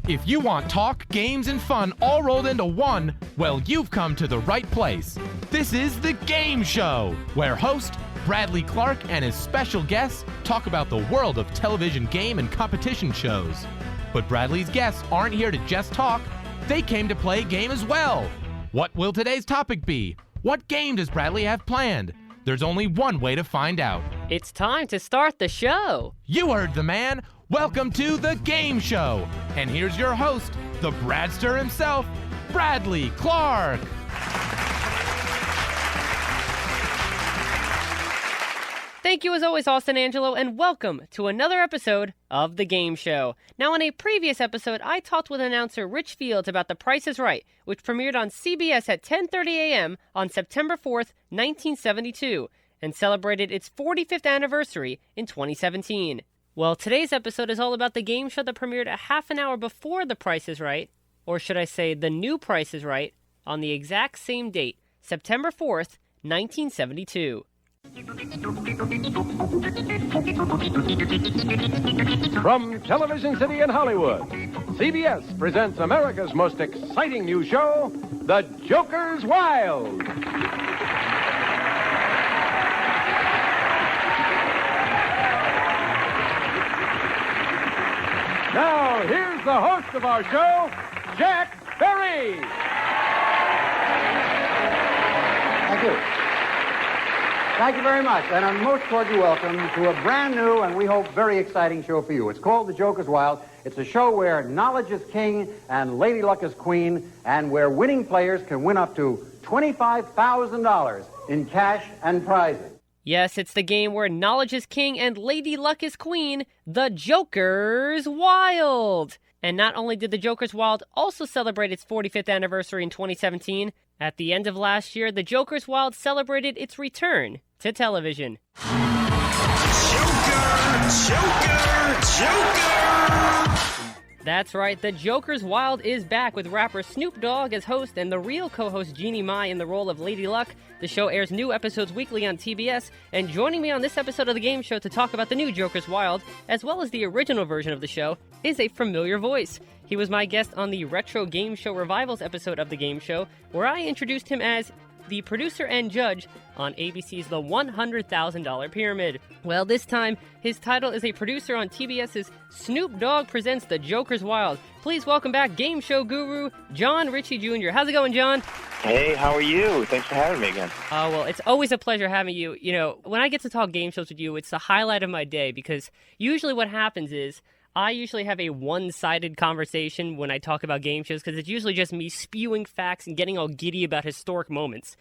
If you want talk, games, and fun all rolled into one, well, you've come to the right place. This is The Game Show, where host Bradley Clarke and his special guests talk about the world of television game and competition shows. But Bradley's guests aren't here to just talk. They came to play a game as well. What will today's topic be? What game does Bradley have planned? There's only one way to find out. It's time to start the show. You heard the man. Welcome to The Game Show. And here's your host, the Bradster himself, Bradley Clarke. Thank you as always, Austin Angelo, and welcome to another episode of The Game Show. Now, in a previous episode, I talked with announcer Rich Fields about The Price is Right, which premiered on CBS at 10:30 a.m. on September 4th, 1972, and celebrated its 45th anniversary in 2017. Well, today's episode is all about the game show that premiered a half an hour before The Price is Right, or should I say The New Price is Right, on the exact same date, September 4th, 1972. From Television City in Hollywood, CBS presents America's most exciting new show, The Joker's Wild. Now, here's the host of our show, Jack Berry. Thank you. Thank you very much, and a most cordial welcome to a brand new and we hope very exciting show for you. It's called The Joker's Wild. It's a show where knowledge is king and Lady Luck is queen, and where winning players can win up to $25,000 in cash and prizes. Yes, it's the game where knowledge is king and Lady Luck is queen, The Joker's Wild. And not only did The Joker's Wild also celebrate its 45th anniversary in 2017, at the end of last year, The Joker's Wild celebrated its return to television. Joker! That's right, The Joker's Wild is back with rapper Snoop Dogg as host and the real co-host Jeannie Mai in the role of Lady Luck. The show airs new episodes weekly on TBS, and joining me on this episode of The Game Show to talk about the new Joker's Wild, as well as the original version of the show, is a familiar voice. He was my guest on the Retro Game Show Revivals episode of The Game Show, where I introduced him as the producer and judge on ABC's The $100,000 Pyramid. Well, this time, his title is a producer on TBS's Snoop Dogg Presents The Joker's Wild. Please welcome back game show guru, John Ricci Jr. How's it going, John? Hey, how are you? Thanks for having me again. Oh, well, it's always a pleasure having you. You know, when I get to talk game shows with you, it's the highlight of my day, because usually what happens is I usually have a one-sided conversation when I talk about game shows, because it's usually just me spewing facts and getting all giddy about historic moments.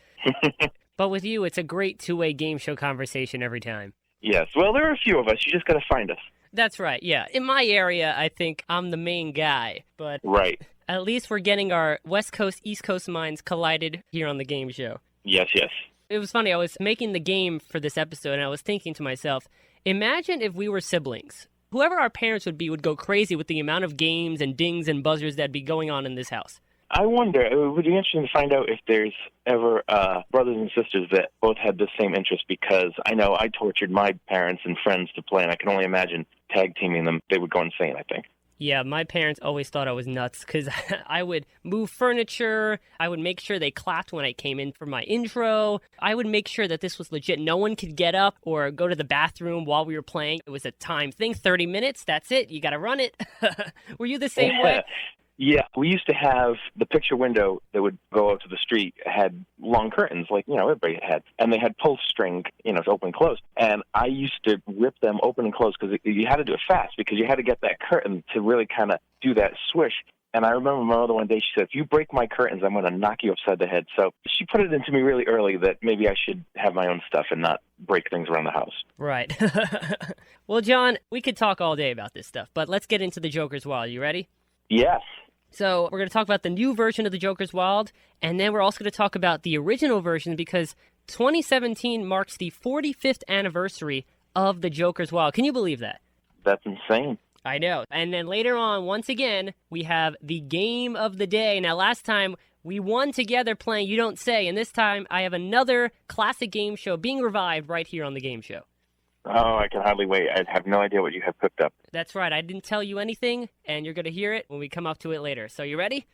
But with you, it's a great two-way game show conversation every time. Yes. Well, there are a few of us. You just got to find us. That's right, yeah. In my area, I think I'm the main guy. But right. At least we're getting our West Coast, East Coast minds collided here on the game show. Yes, yes. It was funny. I was making the game for this episode, and I was thinking to myself, imagine if we were siblings. Whoever our parents would be would go crazy with the amount of games and dings and buzzers that'd be going on in this house. I wonder, it would be interesting to find out if there's ever brothers and sisters that both had the same interest, because I know I tortured my parents and friends to play, and I can only imagine tag teaming them. They would go insane, I think. Yeah, my parents always thought I was nuts, because I would move furniture, I would make sure they clapped when I came in for my intro, I would make sure that this was legit. No one could get up or go to the bathroom while we were playing. It was a time thing, 30 minutes, that's it, you gotta run it. Were you the same way? Yeah, we used to have the picture window that would go out to the street, had long curtains, like, everybody had. And they had pull string, to open and close. And I used to rip them open and close, because you had to do it fast, because you had to get that curtain to really kind of do that swish. And I remember my mother one day, she said, if you break my curtains, I'm going to knock you upside the head. So she put it into me really early that maybe I should have my own stuff and not break things around the house. Right. Well, John, we could talk all day about this stuff, but let's get into the Joker's Wild. You ready? Yes. So we're going to talk about the new version of The Joker's Wild, and then we're also going to talk about the original version, because 2017 marks the 45th anniversary of The Joker's Wild. Can you believe that? That's insane. I know. And then later on, once again, we have the game of the day. Now, last time we won together playing You Don't Say, and this time I have another classic game show being revived right here on The Game Show. Oh, I can hardly wait. I have no idea what you have cooked up. That's right. I didn't tell you anything, and you're going to hear it when we come up to it later. So you ready?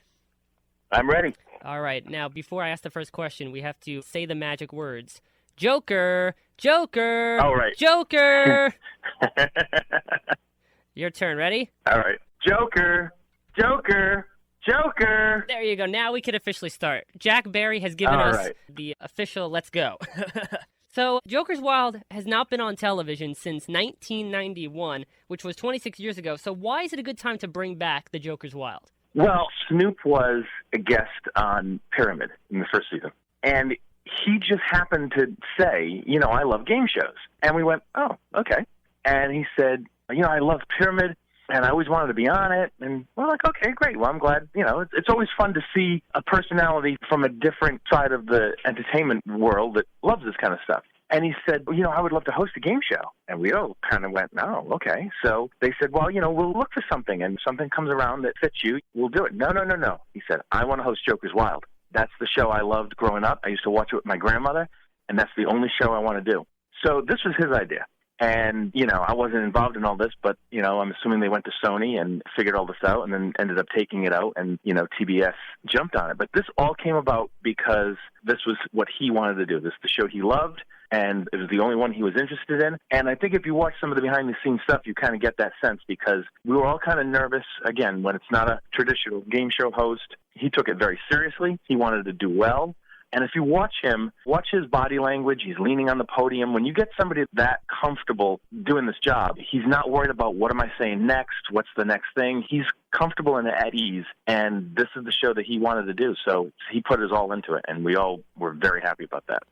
I'm ready. All right. Now, before I ask the first question, we have to say the magic words. Joker, Joker, All right. Joker. Your turn. Ready? All right. Joker, Joker, Joker. There you go. Now we can officially start. Jack Barry has given All us right. the official let's go. So, Joker's Wild has not been on television since 1991, which was 26 years ago. So why is it a good time to bring back the Joker's Wild? Well, Snoop was a guest on Pyramid in the first season. And he just happened to say, I love game shows. And we went, oh, okay. And he said, I love Pyramid, and I always wanted to be on it. And we're like, okay, great. Well, I'm glad. It's always fun to see a personality from a different side of the entertainment world that loves this kind of stuff. And he said, I would love to host a game show. And we all kind of went, oh, okay. So they said, well, we'll look for something. And something comes around that fits you, we'll do it. No. He said, I want to host Joker's Wild. That's the show I loved growing up. I used to watch it with my grandmother, and that's the only show I want to do. So this was his idea. And, I wasn't involved in all this, but, I'm assuming they went to Sony and figured all this out and then ended up taking it out, and, TBS jumped on it. But this all came about because this was what he wanted to do. This is the show he loved, and it was the only one he was interested in. And I think if you watch some of the behind-the-scenes stuff, you kind of get that sense, because we were all kind of nervous, again, when it's not a traditional game show host. He took it very seriously. He wanted to do well. And if you watch him, watch his body language, he's leaning on the podium. When you get somebody that comfortable doing this job, he's not worried about what am I saying next, what's the next thing. He's comfortable and at ease, and this is the show that he wanted to do. So he put his all into it, and we all were very happy about that.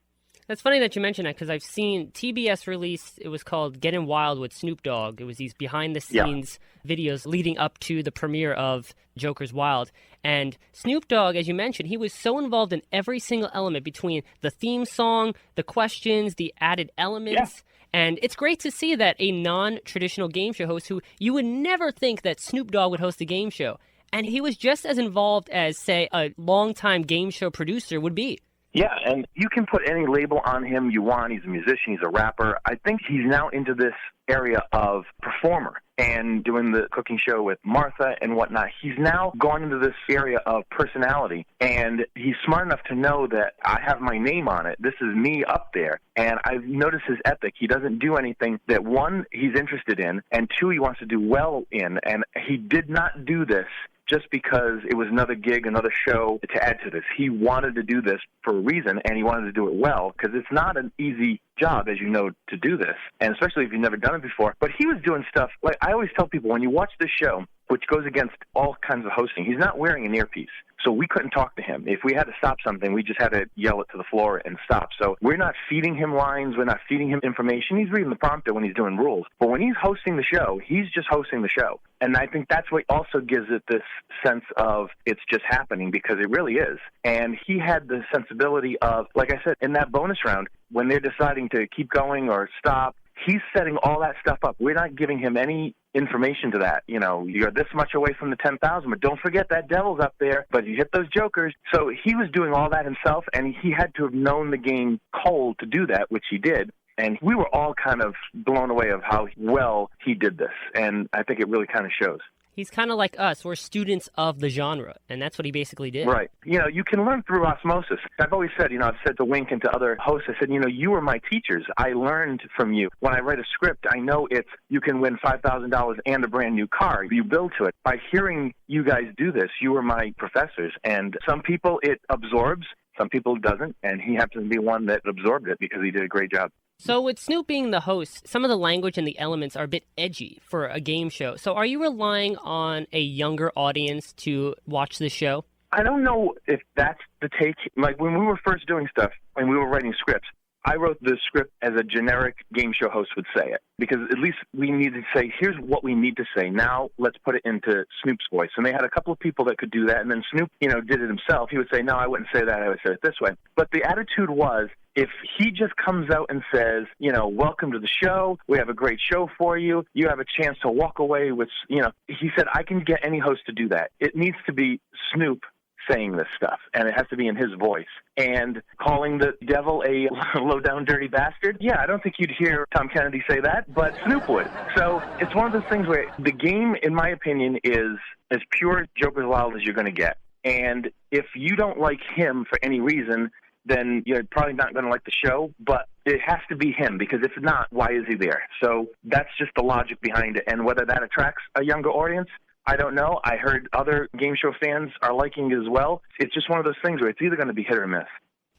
That's funny that you mention that, because I've seen TBS release, it was called Getting Wild with Snoop Dogg. It was these behind-the-scenes videos leading up to the premiere of Joker's Wild. And Snoop Dogg, as you mentioned, he was so involved in every single element between the theme song, the questions, the added elements. Yeah. And it's great to see that a non-traditional game show host who you would never think that Snoop Dogg would host a game show. And he was just as involved as, say, a longtime game show producer would be. Yeah, and you can put any label on him you want. He's a musician, he's a rapper. I think he's now into this area of performer and doing the cooking show with Martha and whatnot. He's now gone into this area of personality, and he's smart enough to know that I have my name on it. This is me up there, and I've noticed his ethic. He doesn't do anything that, one, he's interested in, and two, he wants to do well in, and he did not do this just because it was another gig, another show to add to this. He wanted to do this for a reason, and he wanted to do it well, because it's not an easy job, as you know, to do this, and especially if you've never done it before. But he was doing stuff, like I always tell people, when you watch this show, which goes against all kinds of hosting, he's not wearing an earpiece. So we couldn't talk to him. If we had to stop something, we just had to yell it to the floor and stop. So we're not feeding him lines. We're not feeding him information. He's reading the prompter when he's doing rules. But when he's hosting the show, he's just hosting the show. And I think that's what also gives it this sense of it's just happening, because it really is. And he had the sensibility of, like I said, in that bonus round, when they're deciding to keep going or stop, he's setting all that stuff up. We're not giving him any information to that. You're this much away from the 10,000, but don't forget that devil's up there, but you hit those jokers. So he was doing all that himself, and he had to have known the game cold to do that, which he did. And we were all kind of blown away of how well he did this, and I think it really kind of shows. He's kind of like us. We're students of the genre, and that's what he basically did. Right. You can learn through osmosis. I've always said, I've said to Wink and to other hosts, I said, you were my teachers. I learned from you. When I write a script, I know you can win $5,000 and a brand new car. You build to it. By hearing you guys do this, you were my professors. And some people it absorbs, some people it doesn't, and he happens to be one that absorbed it because he did a great job. So with Snoop being the host, some of the language and the elements are a bit edgy for a game show. So are you relying on a younger audience to watch this show? I don't know if that's the take. Like when we were first doing stuff, when we were writing scripts, I wrote the script as a generic game show host would say it, because at least we needed to say, here's what we need to say. Now let's put it into Snoop's voice. And they had a couple of people that could do that. And then Snoop, did it himself. He would say, no, I wouldn't say that. I would say it this way. But the attitude was, if he just comes out and says, welcome to the show, we have a great show for you, you have a chance to walk away with, he said, I can get any host to do that. It needs to be Snoop saying this stuff, and it has to be in his voice. And calling the devil a low-down dirty bastard, yeah, I don't think you'd hear Tom Kennedy say that, but Snoop would. So it's one of those things where the game, in my opinion, is as pure Joker's Wild as you're going to get. And if you don't like him for any reason, then you're probably not going to like the show, but it has to be him, because if not, why is he there? So that's just the logic behind it. And whether that attracts a younger audience, I don't know. I heard other game show fans are liking it as well. It's just one of those things where it's either going to be hit or miss.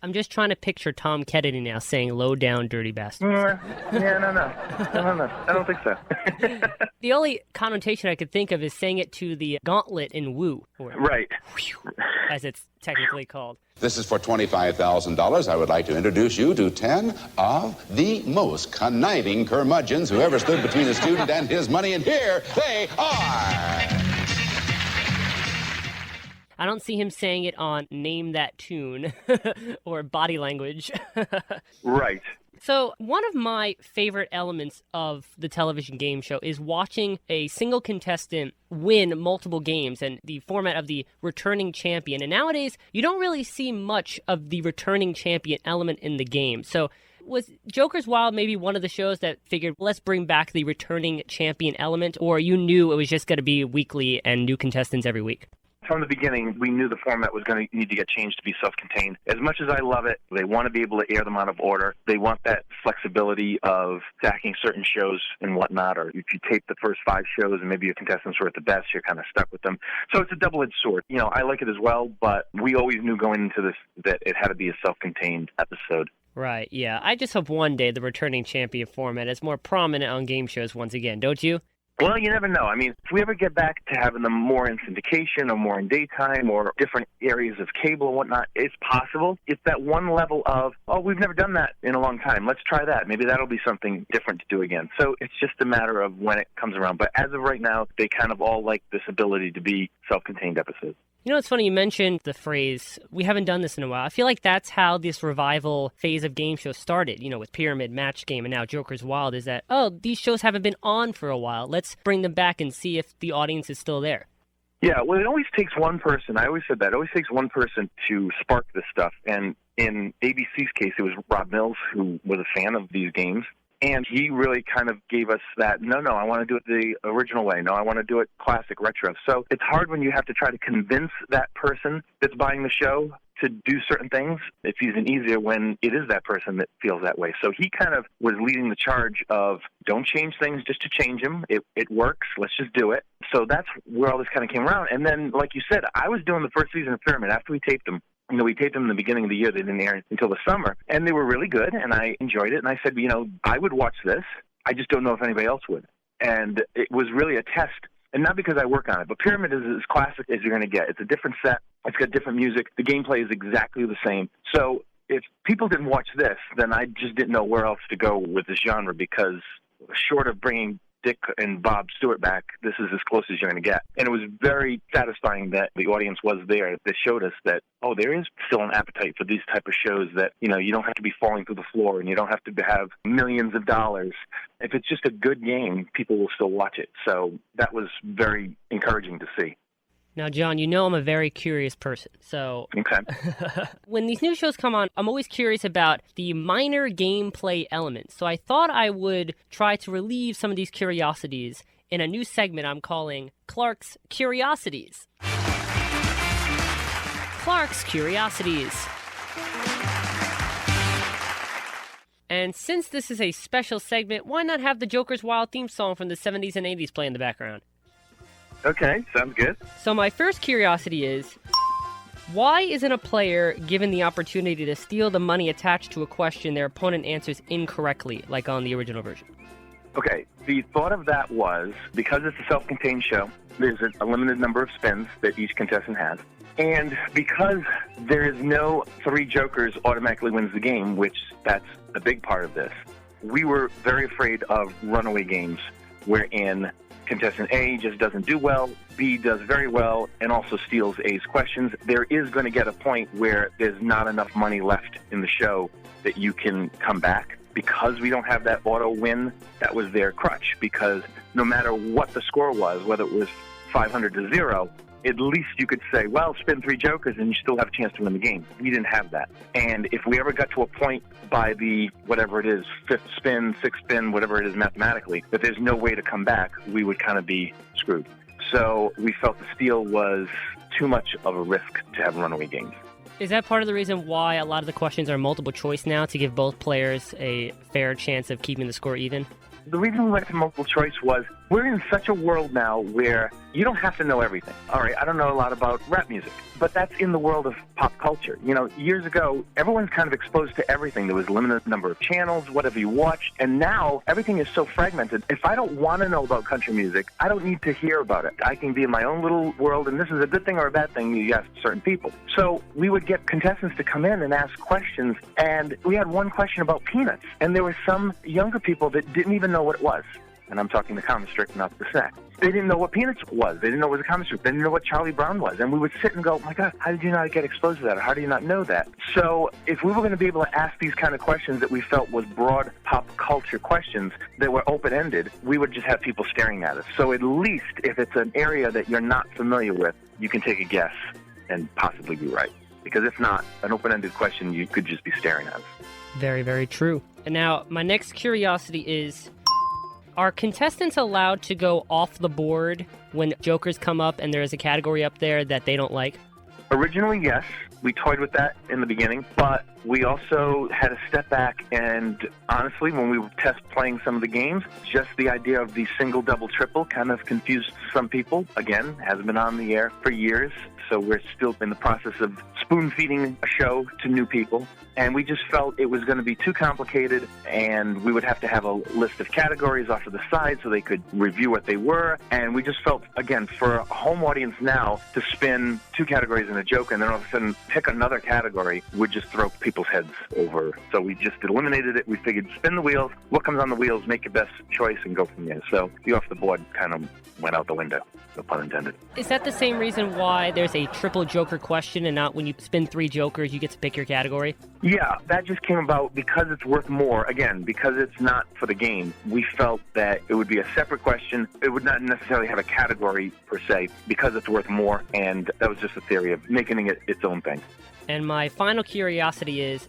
I'm just trying to picture Tom Kennedy now saying low down dirty bastard. Yeah, no. I don't think so. The only connotation I could think of is saying it to the gauntlet in Woo. Or Right. as it's technically called. This is for $25,000. I would like to introduce you to 10 of the most conniving curmudgeons who ever stood between a student and his money, and here they are. I don't see him saying it on Name That Tune or Body Language. Right. So one of my favorite elements of the television game show is watching a single contestant win multiple games and the format of the returning champion. And nowadays, you don't really see much of the returning champion element in the game. So was Joker's Wild maybe one of the shows that figured, let's bring back the returning champion element, or you knew it was just going to be weekly and new contestants every week? From the beginning, we knew the format was going to need to get changed to be self-contained. As much as I love it, they want to be able to air them out of order. They want that flexibility of stacking certain shows and whatnot, or if you tape the first 5 shows and maybe your contestants were at the best, you're kind of stuck with them. So it's a double-edged sword. You know, I like it as well, but we always knew going into this that it had to be a self-contained episode. Right, yeah. I just hope one day the returning champion format is more prominent on game shows once again, don't you? Well, you never know. I mean, if we ever get back to having them more in syndication or more in daytime or different areas of cable and whatnot, it's possible. It's that one level of, oh, we've never done that in a long time. Let's try that. Maybe that'll be something different to do again. So it's just a matter of when it comes around. But as of right now, they kind of all like this ability to be self-contained episodes. You know, it's funny you mentioned the phrase, we haven't done this in a while. I feel like that's how this revival phase of game shows started, you know, with Pyramid, Match Game, and now Joker's Wild, is that, oh, these shows haven't been on for a while. Let's bring them back and see if the audience is still there. Yeah, well, it always takes one person. I always said that. It always takes one person to spark this stuff. And in ABC's case, it was Rob Mills, who was a fan of these games. And he really kind of gave us that, no, I want to do it the original way. No, I want to do it classic, retro. So it's hard when you have to try to convince that person that's buying the show to do certain things. It's even easier when it is that person that feels that way. So he kind of was leading the charge of don't change things just to change them. It works. Let's just do it. So that's where all this kind of came around. And then, like you said, I was doing the first season of Pyramid after we taped them. You know, we taped them in the beginning of the year. They didn't air until the summer. And they were really good, and I enjoyed it. And I said, you know, I would watch this. I just don't know if anybody else would. And it was really a test, and not because I work on it, but Pyramid is as classic as you're going to get. It's a different set. It's got different music. The gameplay is exactly the same. So if people didn't watch this, then I just didn't know where else to go with this genre, because short of bringing Dick and Bob Stewart back, this is as close as you're going to get. And it was very satisfying that the audience was there. That showed us that, oh, there is still an appetite for these type of shows that, you know, you don't have to be falling through the floor and you don't have to have millions of dollars. If it's just a good game, people will still watch it. So that was very encouraging to see. Now, John, you know I'm a very curious person, so Okay. when these new shows come on, I'm always curious about the minor gameplay elements. So I thought I would try to relieve some of these curiosities in a new segment I'm calling Clarke's Curiosities. Clarke's Curiosities. And since this is a special segment, why not have the Joker's Wild theme song from the 70s and 80s play in the background? Okay, sounds good. So my first curiosity is, why isn't a player given the opportunity to steal the money attached to a question their opponent answers incorrectly, like on the original version? Okay, the thought of that was, because it's a self-contained show, there's a limited number of spins that each contestant has. And because there is no 3 jokers automatically wins the game, which that's a big part of this, we were very afraid of runaway games wherein contestant A just doesn't do well, B does very well, and also steals A's questions. There is going to get a point where there's not enough money left in the show that you can come back. Because we don't have that auto win, that was their crutch. Because no matter what the score was, whether it was 500 to 0, at least you could say, well, spin 3 jokers and you still have a chance to win the game. We didn't have that. And if we ever got to a point by the, whatever it is, 5th spin, 6th spin, whatever it is mathematically, that there's no way to come back, we would kind of be screwed. So we felt the steal was too much of a risk to have runaway games. Is that part of the reason why a lot of the questions are multiple choice now, to give both players a fair chance of keeping the score even? The reason we went to multiple choice was we're in such a world now where you don't have to know everything. All right, I don't know a lot about rap music, but that's in the world of pop culture. You know, years ago, everyone's kind of exposed to everything. There was a limited number of channels, whatever you watched, and now everything is so fragmented. If I don't want to know about country music, I don't need to hear about it. I can be in my own little world, and this is a good thing or a bad thing you ask certain people. So we would get contestants to come in and ask questions, and we had one question about peanuts, and there were some younger people that didn't even know what it was. And I'm talking the common strict, not the snack. They didn't know what peanuts was. They didn't know what was a common strict. They didn't know what Charlie Brown was. And we would sit and go, oh my God, how did you not get exposed to that? Or how do you not know that? So if we were going to be able to ask these kind of questions that we felt was broad pop culture questions that were open-ended, we would just have people staring at us. So at least if it's an area that you're not familiar with, you can take a guess and possibly be right. Because if not, an open-ended question, you could just be staring at us. Very, very true. And now, my next curiosity is, are contestants allowed to go off the board when jokers come up and there's a category up there that they don't like? Originally, yes. We toyed with that in the beginning, but we also had to step back, and honestly, when we would test playing some of the games, just the idea of the single, double, triple kind of confused some people. Again, hasn't been on the air for years, so we're still in the process of spoon-feeding a show to new people. And we just felt it was going to be too complicated, and we would have to have a list of categories off to the side so they could review what they were. And we just felt, again, for a home audience now, to spin 2 categories in a joke and then all of a sudden pick another category would just throw people's heads over. So we just eliminated it. We figured spin the wheels, what comes on the wheels, make your best choice, and go from there. So the off the board kind of went out the window, no pun intended. Is that the same reason why there's a triple joker question and not when you spin 3 jokers, you get to pick your category? Yeah, that just came about because it's worth more. Again, because it's not for the game, we felt that it would be a separate question. It would not necessarily have a category per se because it's worth more, and that was just a theory of making it its own thing. And my final curiosity is,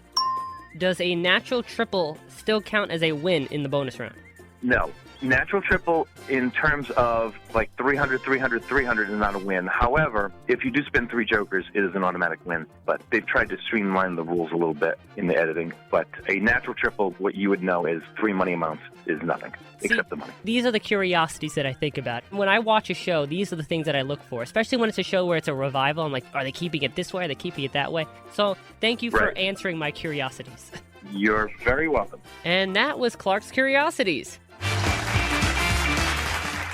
does a natural triple still count as a win in the bonus round? No. Natural triple in terms of like 300, 300, 300 is not a win. However, if you do spin 3 jokers, it is an automatic win. But they've tried to streamline the rules a little bit in the editing. But a natural triple, what you would know is 3 money amounts is nothing except the money. These are the curiosities that I think about. When I watch a show, these are the things that I look for, especially when it's a show where it's a revival. I'm like, are they keeping it this way? Are they keeping it that way? So thank you for answering my curiosities. You're very welcome. And that was Clark's Curiosities.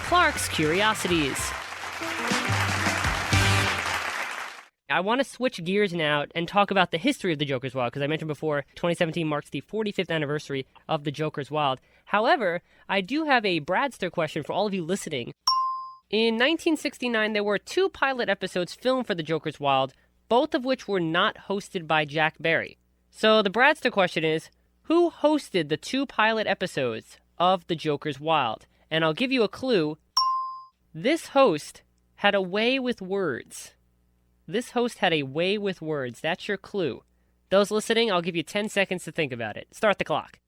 Clark's Curiosities. I want to switch gears now and talk about the history of the Joker's Wild, because I mentioned before, 2017 marks the 45th anniversary of the Joker's Wild. However, I do have a Bradster question for all of you listening. In 1969, there were 2 pilot episodes filmed for the Joker's Wild, both of which were not hosted by Jack Barry. So the Bradster question is, who hosted the 2 pilot episodes of the Joker's Wild? And I'll give you a clue. This host had a way with words. This host had a way with words. That's your clue. Those listening, I'll give you 10 seconds to think about it. Start the clock.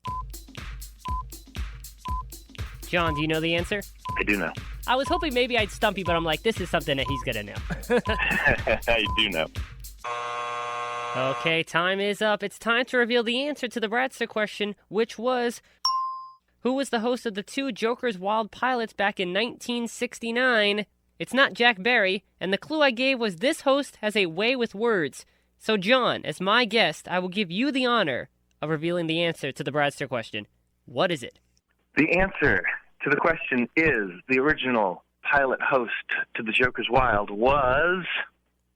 John, do you know the answer? I do know. I was hoping maybe I'd stump you, but I'm like, this is something that he's going to know. I do know. Okay, time is up. It's time to reveal the answer to the Bradster question, which was, who was the host of the 2 Joker's Wild pilots back in 1969? It's not Jack Barry, and the clue I gave was this host has a way with words. So John, as my guest, I will give you the honor of revealing the answer to the Bradster question. What is it? The answer to the question is the original pilot host to the Joker's Wild was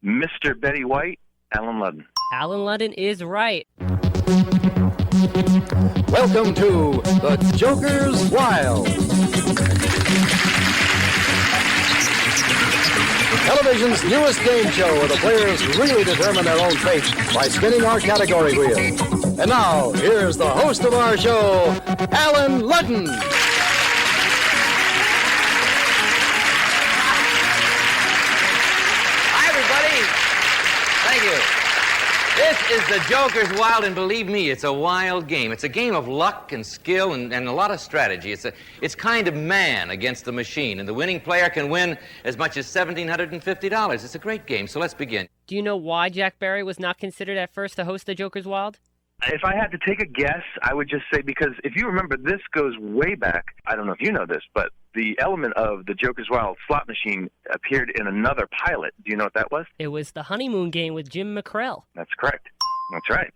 Mr. Betty White, Alan Ludden. Alan Ludden is right. Welcome to The Joker's Wild. Television's newest game show where the players really determine their own fate by spinning our category wheel. And now, here's the host of our show, Alan Ludden. This is the Joker's Wild, and believe me, it's a wild game. It's a game of luck and skill and a lot of strategy. It's kind of man against the machine, and the winning player can win as much as $1,750. It's a great game, so let's begin. Do you know why Jack Barry was not considered at first to host the Joker's Wild? If I had to take a guess, I would just say, because if you remember, this goes way back. I don't know if you know this, but the element of the Joker's Wild slot machine appeared in another pilot. Do you know what that was? It was the honeymoon game with Jim McCrell. That's correct. That's right.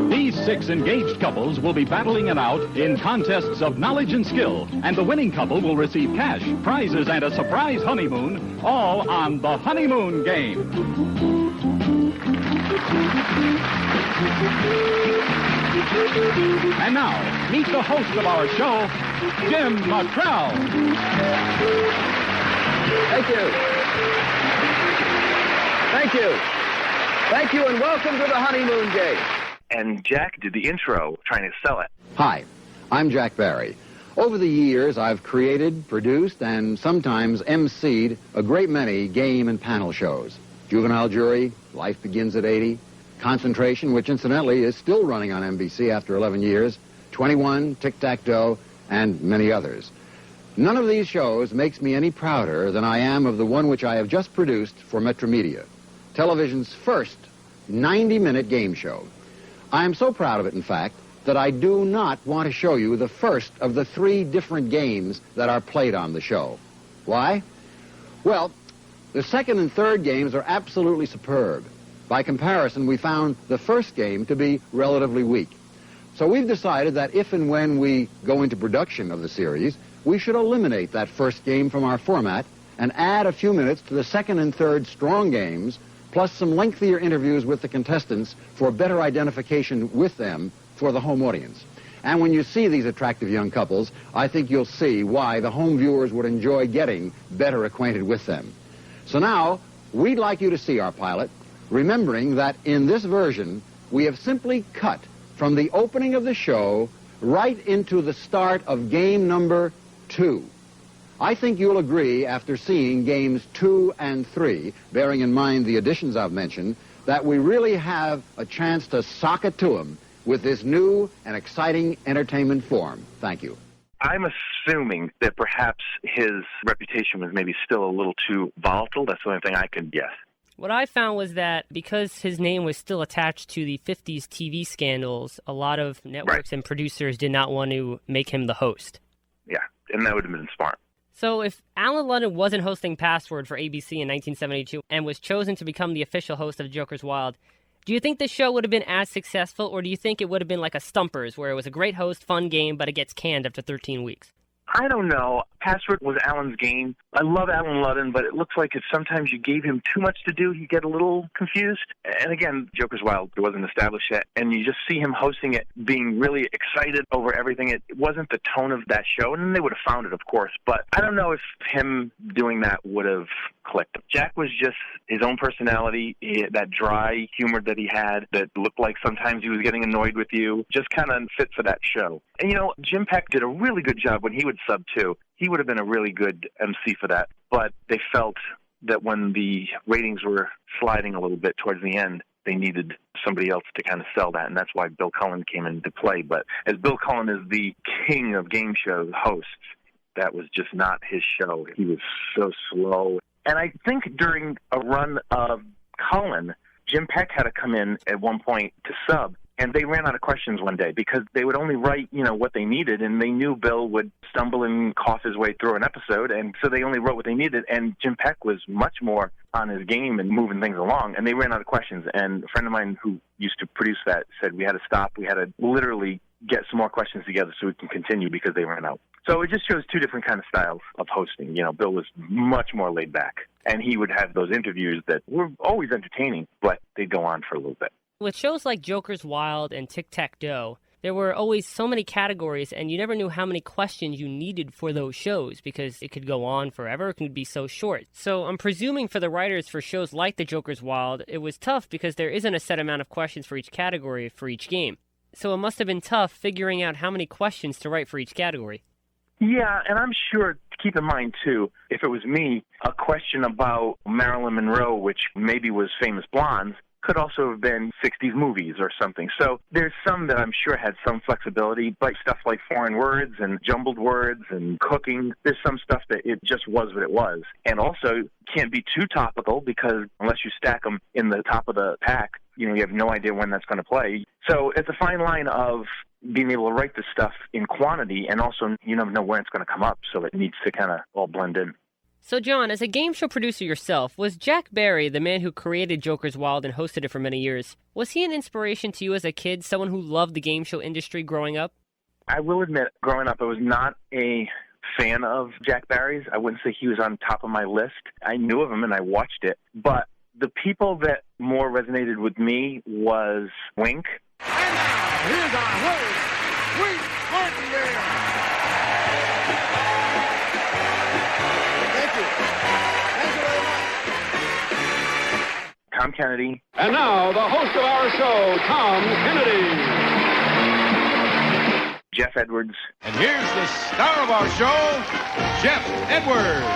These 6 engaged couples will be battling it out in contests of knowledge and skill, and the winning couple will receive cash, prizes, and a surprise honeymoon, all on the honeymoon game. And now, meet the host of our show, Jim McCrell. Thank you. Thank you. Thank you, and welcome to the honeymoon game. And Jack did the intro trying to sell it. Hi, I'm Jack Barry. Over the years, I've created, produced, and sometimes emceed a great many game and panel shows. Juvenile Jury, Life Begins at 80, Concentration, which incidentally is still running on NBC after 11 years, 21, Tic-Tac-Toe, and many others. None of these shows makes me any prouder than I am of the one which I have just produced for Metromedia, television's first 90-minute game show. I am so proud of it, in fact, that I do not want to show you the first of the 3 different games that are played on the show. Why? Well, the second and third games are absolutely superb. By comparison, we found the first game to be relatively weak. So we've decided that if and when we go into production of the series, we should eliminate that first game from our format and add a few minutes to the second and third strong games, plus some lengthier interviews with the contestants for better identification with them for the home audience. And when you see these attractive young couples, I think you'll see why the home viewers would enjoy getting better acquainted with them. So now, we'd like you to see our pilot, remembering that in this version, we have simply cut from the opening of the show right into the start of game number 2. I think you'll agree, after seeing games 2 and 3, bearing in mind the additions I've mentioned, that we really have a chance to sock it to them with this new and exciting entertainment form. Thank you. I'm assuming that perhaps his reputation was maybe still a little too volatile. That's the only thing I can guess. What I found was that because his name was still attached to the 50s TV scandals, a lot of networks and producers did not want to make him the host. Yeah, and that would have been smart. So if Alan Ludden wasn't hosting Password for ABC in 1972 and was chosen to become the official host of Joker's Wild, do you think this show would have been as successful, or do you think it would have been like a Stumpers, where it was a great host, fun game, but it gets canned after 13 weeks? I don't know. Password was Alan's game. I love Alan Ludden, but it looks like if sometimes you gave him too much to do, he'd get a little confused. And again, Joker's Wild wasn't established yet, and you just see him hosting it, being really excited over everything. It wasn't the tone of that show, and they would have found it, of course. But I don't know if him doing that would have clicked. Jack was just his own personality, that dry humor that he had that looked like sometimes he was getting annoyed with you, just kind of fit for that show. And, you know, Jim Peck did a really good job when he would sub, too. He would have been a really good MC for that. But they felt that when the ratings were sliding a little bit towards the end, they needed somebody else to kind of sell that, and that's why Bill Cullen came into play. But as Bill Cullen is the king of game show hosts, that was just not his show. He was so slow. And I think during a run of Cullen, Jim Peck had to come in at one point to sub, and they ran out of questions one day because they would only write, you know, what they needed, and they knew Bill would stumble and cough his way through an episode, and so they only wrote what they needed, and Jim Peck was much more on his game and moving things along, and they ran out of questions. And a friend of mine who used to produce that said we had to stop. We had to literally get some more questions together so we can continue because they ran out. So it just shows two different kind of styles of hosting. You know, Bill was much more laid back, and he would have those interviews that were always entertaining, but they'd go on for a little bit. With shows like Joker's Wild and Tic-Tac-Toe, there were always so many categories, and you never knew how many questions you needed for those shows because it could go on forever, it could be so short. So I'm presuming for the writers for shows like the Joker's Wild, it was tough because there isn't a set amount of questions for each category for each game. So it must have been tough figuring out how many questions to write for each category. Yeah, and I'm sure, keep in mind, too, if it was me, a question about Marilyn Monroe, which maybe was Famous Blondes, could also have been 60s movies or something. So there's some that I'm sure had some flexibility, but stuff like foreign words and jumbled words and cooking, there's some stuff that it just was what it was. And also can't be too topical because unless you stack them in the top of the pack, you have no idea when that's going to play. So it's a fine line of being able to write this stuff in quantity and also you never know when it's going to come up, so it needs to kind of all blend in. So, John, as a game show producer yourself, was Jack Barry, the man who created Joker's Wild and hosted it for many years, was he an inspiration to you as a kid, someone who loved the game show industry growing up? I will admit, growing up, I was not a fan of Jack Barry's. I wouldn't say he was on top of my list. I knew of him and I watched it. But the people that more resonated with me was Wink. And now, here's our host, Wink Martindale. Thank you. Thank you very much. Tom Kennedy. And now, the host of our show, Tom Kennedy. Jeff Edwards. And here's the star of our show, Jeff Edwards.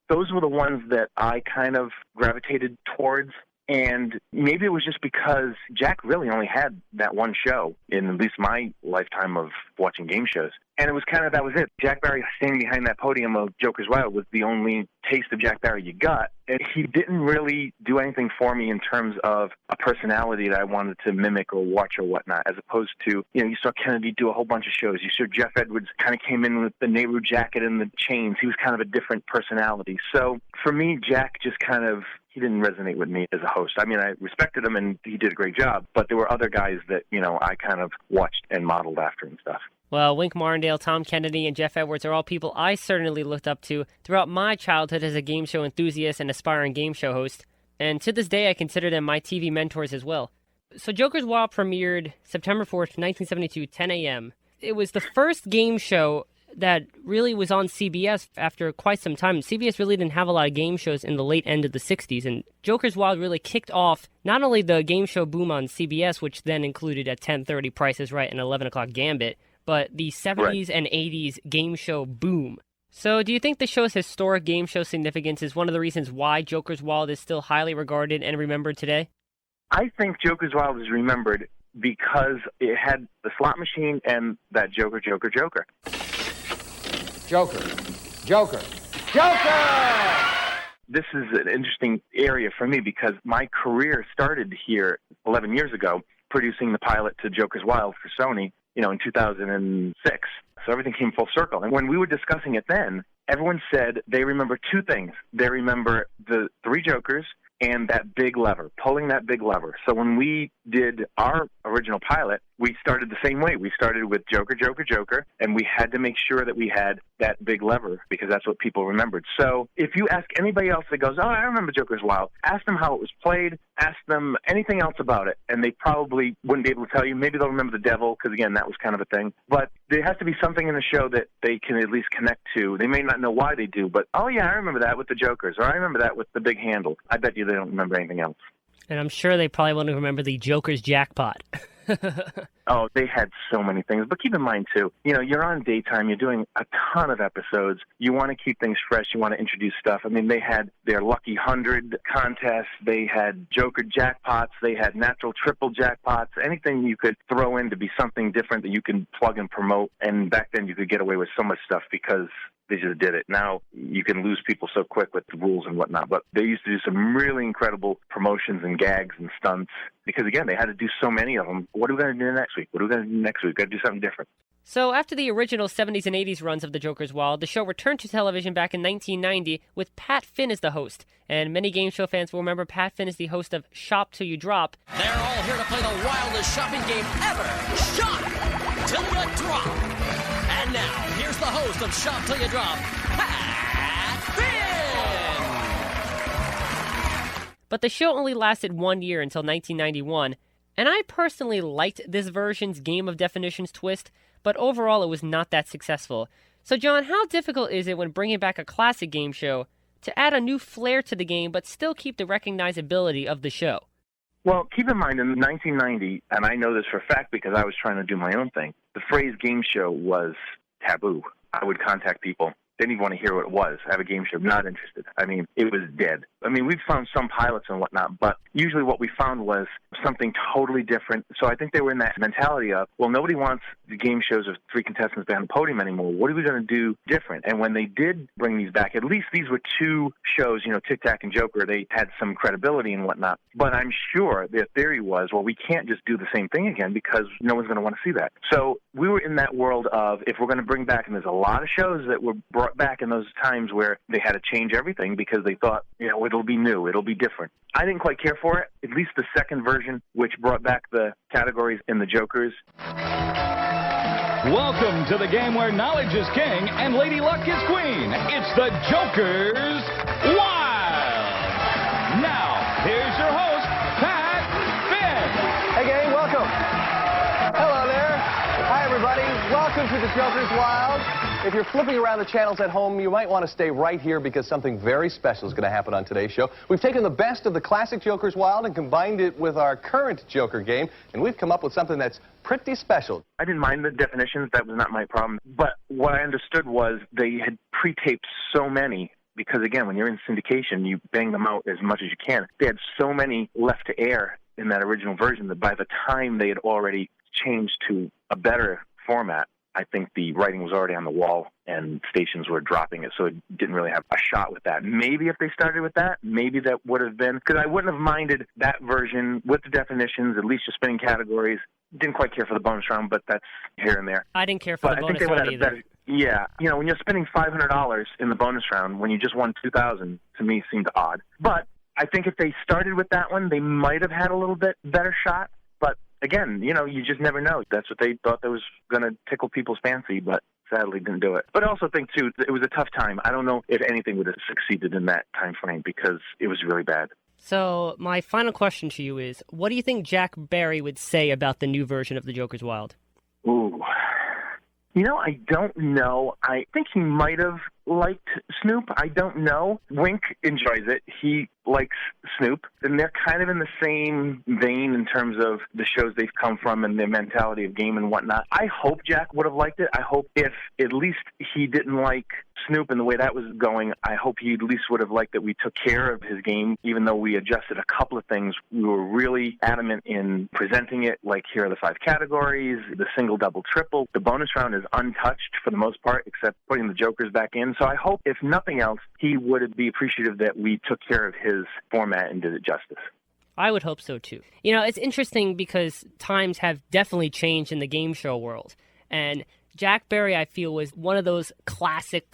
Those were the ones that I kind of gravitated towards. And maybe it was just because Jack really only had that one show in at least my lifetime of watching game shows. And it was kind of, that was it. Jack Barry standing behind that podium of Joker's Wild was the only taste of Jack Barry you got. And he didn't really do anything for me in terms of a personality that I wanted to mimic or watch or whatnot, as opposed to, you saw Kennedy do a whole bunch of shows. You saw Jeff Edwards kind of came in with the Nehru jacket and the chains. He was kind of a different personality. So for me, Jack just kind of, he didn't resonate with me as a host. I mean, I respected him and he did a great job, but there were other guys that, I kind of watched and modeled after and stuff. Well, Wink Martindale, Tom Kennedy, and Jeff Edwards are all people I certainly looked up to throughout my childhood as a game show enthusiast and aspiring game show host. And to this day, I consider them my TV mentors as well. So Joker's Wild premiered September 4th, 1972, 10 a.m. It was the first game show that really was on CBS after quite some time. CBS really didn't have a lot of game shows in the late end of the 60s, and Joker's Wild really kicked off not only the game show boom on CBS, which then included at 10:30 Price is Right and 11 o'clock Gambit, but the 70s and 80s game show boom. So do you think the show's historic game show significance is one of the reasons why Joker's Wild is still highly regarded and remembered today? I think Joker's Wild is remembered because it had the slot machine and that Joker. Joker. Joker. This is an interesting area for me because my career started here 11 years ago, producing the pilot to Joker's Wild for Sony, in 2006. So everything came full circle. And when we were discussing it then, everyone said they remember two things. They remember the three Jokers and that big lever, pulling that big lever. So when we did our original pilot, we started the same way. We started with Joker, and we had to make sure that we had that big lever because that's what people remembered. So if you ask anybody else that goes, oh, I remember Joker's Wild, ask them how it was played, ask them anything else about it, and they probably wouldn't be able to tell you. Maybe they'll remember the devil because, again, that was kind of a thing. But there has to be something in the show that they can at least connect to. They may not know why they do, but, oh, yeah, I remember that with the Jokers, or I remember that with the big handle. I bet you they don't remember anything else. And I'm sure they probably won't remember the Joker's jackpot. Oh, they had so many things. But keep in mind, too, you're on daytime. You're doing a ton of episodes. You want to keep things fresh. You want to introduce stuff. I mean, they had their Lucky 100 contests. They had Joker jackpots. They had natural triple jackpots. Anything you could throw in to be something different that you can plug and promote. And back then you could get away with so much stuff because they just did it. Now you can lose people so quick with the rules and whatnot. But they used to do some really incredible promotions and gags and stunts because, again, they had to do so many of them. What are we going to do next week? What are we going to do next week? Got to do something different. So after the original 70s and 80s runs of the Joker's Wild, the show returned to television back in 1990 with Pat Finn as the host. And many game show fans will remember Pat Finn as the host of Shop Till You Drop. They're all here to play the wildest shopping game ever. Shop Till You Drop. And now, here's the host of Shop Till You Drop, Pat Finn! But the show only lasted 1 year until 1991, and I personally liked this version's Game of Definitions twist, but overall it was not that successful. So John, how difficult is it when bringing back a classic game show to add a new flair to the game but still keep the recognizability of the show? Well, keep in mind, in 1990, and I know this for a fact because I was trying to do my own thing, the phrase game show was taboo. I would contact people. Didn't even want to hear what it was. I have a game show. Not interested. I mean, it was dead. I mean, we've found some pilots and whatnot, but usually what we found was something totally different. So I think they were in that mentality of, well, nobody wants the game shows of 3 contestants behind the podium anymore. What are we going to do different? And when they did bring these back, at least these were 2 shows, Tic Tac and Joker. They had some credibility and whatnot. But I'm sure their theory was, well, we can't just do the same thing again because no one's going to want to see that. So we were in that world of, if we're going to bring back, and there's a lot of shows that were brought back in those times where they had to change everything because they thought, it'll be new, it'll be different. I didn't quite care for it, at least the second version, which brought back the categories in the Jokers. Welcome to the game where knowledge is king and Lady Luck is queen. It's the Joker's Wild. Now, here's your host, Pat Finn. Hey, gang, welcome. Hello there. Hi, everybody. Welcome to the Joker's Wild. If you're flipping around the channels at home, you might want to stay right here because something very special is going to happen on today's show. We've taken the best of the classic Joker's Wild and combined it with our current Joker game, and we've come up with something that's pretty special. I didn't mind the definitions. That was not my problem. But what I understood was they had pre-taped so many, because, again, when you're in syndication, you bang them out as much as you can. They had so many left to air in that original version that by the time they had already changed to a better format, I think the writing was already on the wall and stations were dropping it, so it didn't really have a shot with that. Maybe if they started with that, maybe that would have been, because I wouldn't have minded that version with the definitions, at least just spinning categories. Didn't quite care for the bonus round, but that's here and there. I didn't care for the bonus round either. Yeah, when you're spending $500 in the bonus round when you just won $2,000, to me seemed odd. But I think if they started with that one, they might have had a little bit better shot. But again, you just never know. That's what they thought that was going to tickle people's fancy, but sadly didn't do it. But I also think, too, it was a tough time. I don't know if anything would have succeeded in that time frame because it was really bad. So my final question to you is, what do you think Jack Barry would say about the new version of the Joker's Wild? Ooh. I don't know. I think he might have liked Snoop. I don't know. Wink enjoys it. He likes Snoop. And they're kind of in the same vein in terms of the shows they've come from and their mentality of game and whatnot. I hope Jack would have liked it. I hope if at least he didn't like Snoop and the way that was going, I hope he at least would have liked that we took care of his game, even though we adjusted a couple of things. We were really adamant in presenting it like, here are the 5 categories, the single, double, triple. The bonus round is untouched for the most part, except putting the Jokers back in. So I hope, if nothing else, he would be appreciative that we took care of his format and did it justice. I would hope so, too. It's interesting because times have definitely changed in the game show world. And Jack Barry, I feel, was one of those classic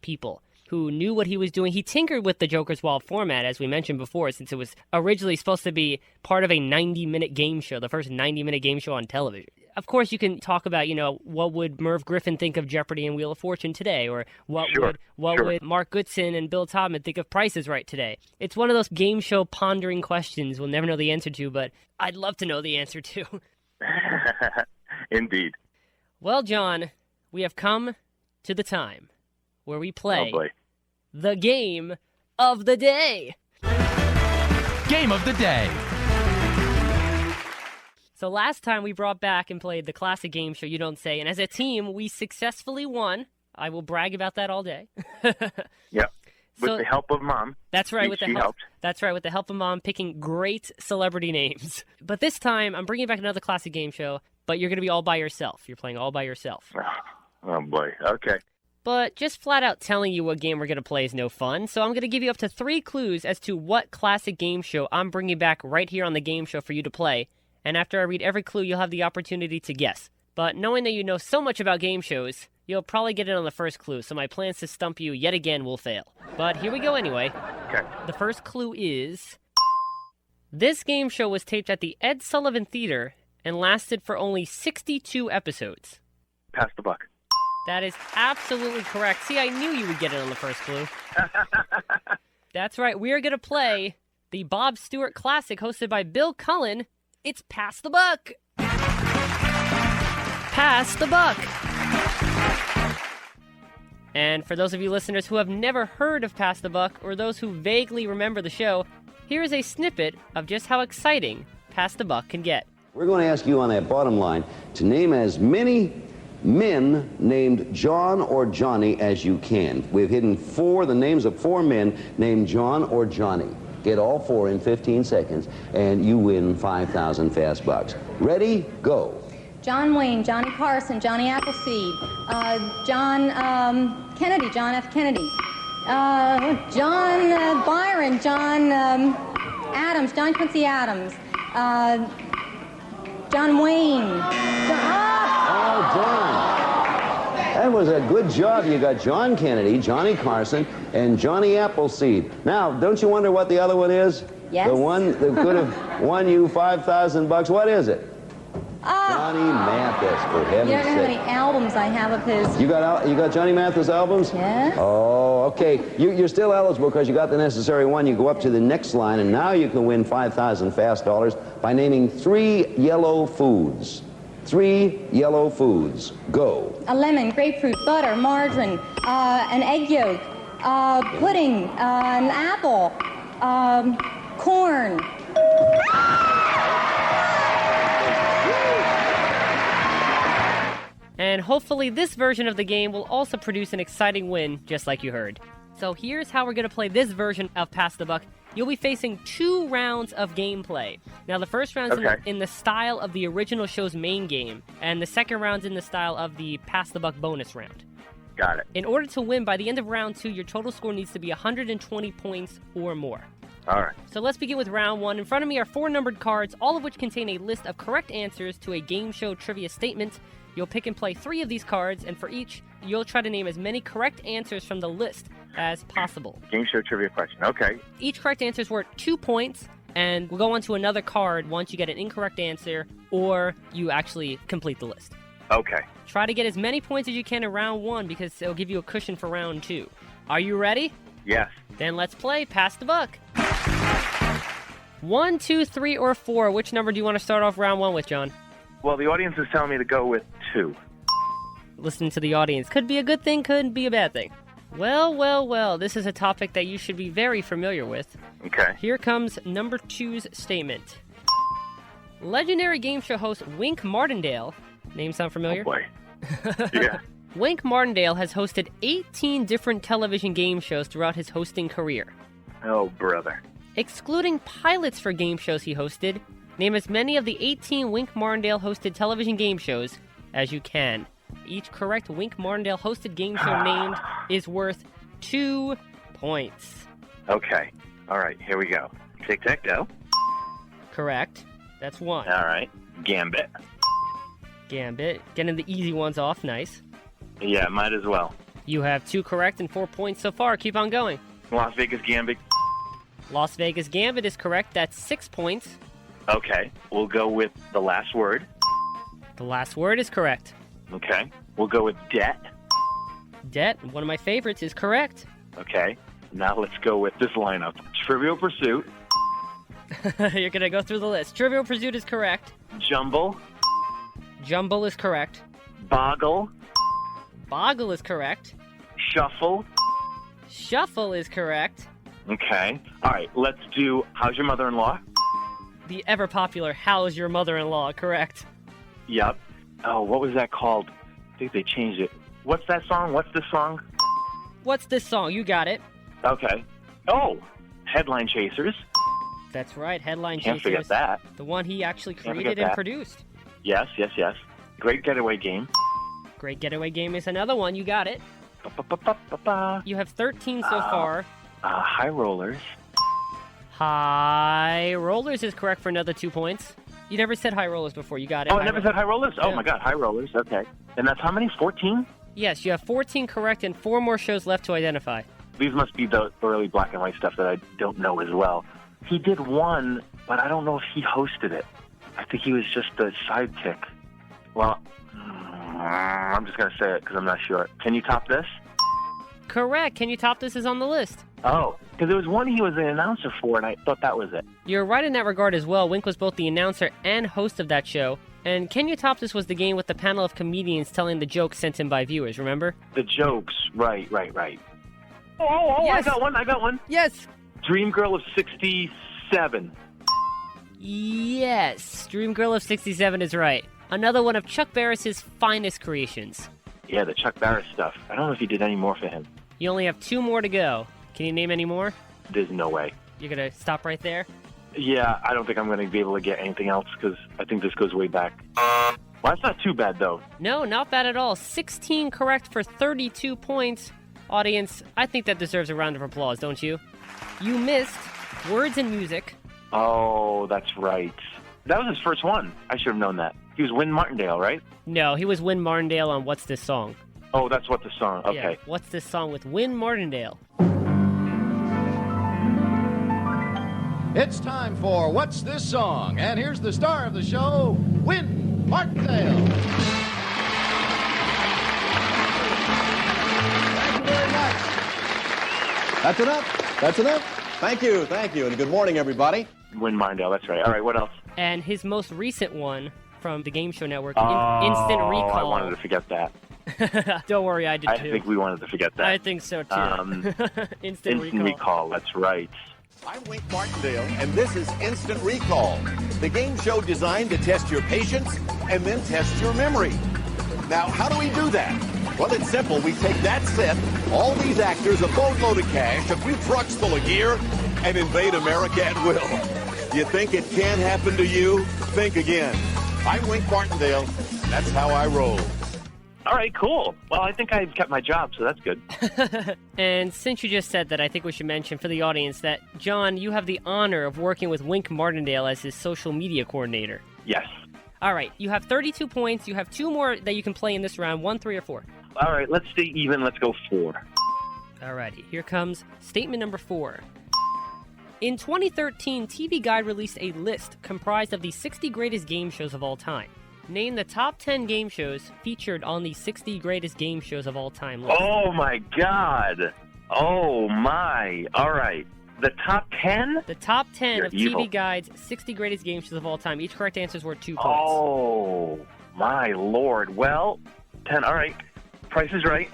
people who knew what he was doing. He tinkered with the Joker's Wild format, as we mentioned before, since it was originally supposed to be part of a 90-minute game show, the first 90-minute game show on television. Of course, you can talk about, what would Merv Griffin think of Jeopardy and Wheel of Fortune today, or what would Mark Goodson and Bill Todman think of Price is Right today. It's one of those game show pondering questions we'll never know the answer to, but I'd love to know the answer to. Indeed. Well, John, we have come to the time where we play the game of the day. Game of the day. So last time we brought back and played the classic game show You Don't Say, and as a team, we successfully won. I will brag about that all day. Yep. With the help of Mom. That's right. She helped. That's right. With the help of Mom, picking great celebrity names. But this time, I'm bringing back another classic game show, but you're going to be all by yourself. You're playing all by yourself. Oh, boy. Okay. But just flat out telling you what game we're going to play is no fun, so I'm going to give you up to 3 clues as to what classic game show I'm bringing back right here on the game show for you to play. And after I read every clue, you'll have the opportunity to guess. But knowing that you know so much about game shows, you'll probably get it on the first clue, so my plans to stump you yet again will fail. But here we go anyway. Okay. The first clue is, this game show was taped at the Ed Sullivan Theater and lasted for only 62 episodes. Pass the buck. That is absolutely correct. See, I knew you would get it on the first clue. That's right. We are going to play the Bob Stewart Classic hosted by Bill Cullen. It's Pass the Buck. Pass the Buck. And for those of you listeners who have never heard of Pass the Buck, or those who vaguely remember the show, here is a snippet of just how exciting Pass the Buck can get. We're going to ask you on that bottom line to name as many men named John or Johnny as you can. We've hidden the names of 4 men named John or Johnny. Get all 4 in 15 seconds, and you win 5,000 fast bucks. Ready? Go. John Wayne, Johnny Carson, Johnny Appleseed, John Kennedy, John F. Kennedy, John Byron, John Adams, John Quincy Adams, John Wayne. John. That was a good job. You got John Kennedy, Johnny Carson, and Johnny Appleseed. Now, don't you wonder what the other one is? Yes. The one that could have won you 5,000 bucks. What is it? Johnny Mathis, for heaven's sake. You don't know how many albums I have of his. You got Johnny Mathis albums? Yes. Oh, okay. You're still eligible because you got the necessary one. You go up to the next line, and now you can win 5,000 fast dollars by naming 3 yellow foods. 3 yellow foods. Go. A lemon, grapefruit, butter, margarine, an egg yolk, pudding, an apple, corn. And hopefully this version of the game will also produce an exciting win, just like you heard. So here's how we're going to play this version of Pass the Buck. You'll be facing 2 rounds of gameplay. Now, the first round's in the style of the original show's main game, and the second round's in the style of the Pass the Buck bonus round. Got it. In order to win, by the end of round 2, your total score needs to be 120 points or more. All right. So let's begin with round 1. In front of me are 4 numbered cards, all of which contain a list of correct answers to a game show trivia statement. You'll pick and play 3 of these cards, and for each, you'll try to name as many correct answers from the list as possible. Game show trivia question. Okay. Each correct answer is worth 2 points, and we'll go on to another card once you get an incorrect answer or you actually complete the list. Okay. Try to get as many points as you can in round 1 because it'll give you a cushion for round 2. Are you ready? Yes. Then let's play Pass the Buck. 1, 2, 3, or 4. Which number do you want to start off round 1 with, John? Well, the audience is telling me to go with 2. Listen to the audience. Could be a good thing, could be a bad thing. Well, this is a topic that you should be very familiar with. Okay. Here comes number 2's statement. Legendary game show host Wink Martindale. Name sound familiar? Oh, boy. Yeah. Wink Martindale has hosted 18 different television game shows throughout his hosting career. Oh, brother. Excluding pilots for game shows he hosted, name as many of the 18 Wink Martindale hosted television game shows as you can. Each correct Wink Martindale hosted game show named is worth 2 points. Okay. All right, here we go. Tic-tac-toe. Correct. That's 1. All right. Gambit. Gambit. Getting the easy ones off. Nice. Yeah, might as well. You have 2 correct and 4 points so far. Keep on going. Las Vegas Gambit. Las Vegas Gambit is correct. That's 6 points. Okay. We'll go with the last word. The last word is correct. Okay. We'll go with debt. Debt, one of my favorites, is correct. Okay. Now let's go with this lineup. Trivial Pursuit. You're going to go through the list. Trivial Pursuit is correct. Jumble. Jumble is correct. Boggle. Boggle is correct. Shuffle. Shuffle is correct. Okay. All right. Let's do How's Your Mother-in-Law? The ever-popular How's Your Mother-in-Law, correct. Yep. Oh, what was that called? I think they changed it. What's that song? What's this song? What's this song? You got it. Okay. Oh, Headline Chasers. That's right, Headline Can't Chasers. forget that. The one he actually Can't created forget and that. produced. Yes. Great Getaway Game. Great Getaway Game is another one. You got it. Ba-ba-ba-ba-ba. You have 13 so far. High Rollers. High Rollers is correct for another 2 points. You never said High Rollers before. You got it. Oh, I never said High Rollers? Oh, Yeah. my God, High Rollers. Okay. And that's how many? 14? Yes, you have 14 correct and 4 more shows left to identify. These must be the early black and white stuff that I don't know as well. He did one, but I don't know if he hosted it. I think he was just the sidekick. Well, I'm just going to say it because I'm not sure. Can you top this? Correct. Can You Top This is on the list. Oh, because there was one he was an announcer for, and I thought that was it. You're right in that regard as well. Wink was both the announcer and host of that show. And Can You Top This was the game with the panel of comedians telling the jokes sent in by viewers, remember? The jokes. Right. Oh, Yes. I got one. Yes. Dream Girl of 67. Yes. Dream Girl of 67 is right. Another one of Chuck Barris's finest creations. Yeah, the Chuck Barris stuff. I don't know if you did any more for him. You only have 2 more to go. Can you name any more? There's no way. You're going to stop right there? Yeah, I don't think I'm going to be able to get anything else because I think this goes way back. Well, that's not too bad, though. No, not bad at all. 16 correct for 32 points. Audience, I think that deserves a round of applause, don't you? You missed Words and Music. Oh, that's right. That was his first one. I should have known that. He was Win Martindale, right? No, he was Win Martindale on What's This Song? Oh, that's What the Song. Okay. Yeah, What's This Song with Win Martindale? It's time for What's This Song? And here's the star of the show, Win Martindale. Thank you very much. That's enough. That's enough. Thank you. And good morning, everybody. Win Martindale, that's right. All right, what else? And his most recent one from the Game Show Network, Oh, Instant Recall. I wanted to forget that. Don't worry, I did too. I think we wanted to forget that. I think so too. Instant Recall, that's right. I'm Wink Martindale, and this is Instant Recall, the game show designed to test your patience and then test your memory. Now, how do we do that? Well, it's simple. We take that set, all these actors, a boatload of cash, a few trucks full of gear, and invade America at will. You think it can happen to you? Think again. I'm Wink Martindale. That's how I roll. All right, cool. Well, I think I've kept my job, so that's good. And since you just said that, I think we should mention for the audience that, John, you have the honor of working with Wink Martindale as his social media coordinator. Yes. All right, you have 32 points. You have 2 more that you can play in this round, 1, 3, or 4. All right, let's stay even. Let's go 4. All righty, here comes statement number 4. In 2013, TV Guide released a list comprised of the 60 greatest game shows of all time. Name the top 10 game shows featured on the 60 greatest game shows of all time list. Oh, my God. Oh, my. All right. The top 10? The top 10 You're of evil. TV Guide's 60 greatest game shows of all time. Each correct answer is worth 2 points. Oh, my Lord. Well, 10. All right. Price is Right.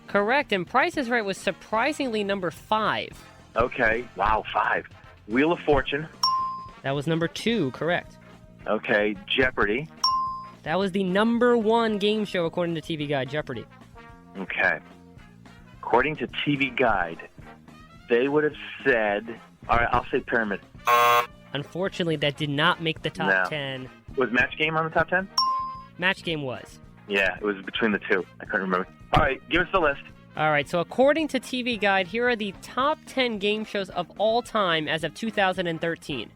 Correct, and Price is Right was surprisingly number 5. Okay. Wow, 5. Wheel of Fortune. That was number 2, correct. Okay. Jeopardy. That was the number 1 game show according to TV Guide, Jeopardy. Okay. According to TV Guide, they would have said... All right, I'll say Pyramid. Unfortunately, that did not make the top 10. Was Match Game on the top 10? Match Game was. Yeah, it was between the two. I couldn't remember. All right, give us the list. All right, so according to TV Guide, here are the top 10 game shows of all time as of 2013.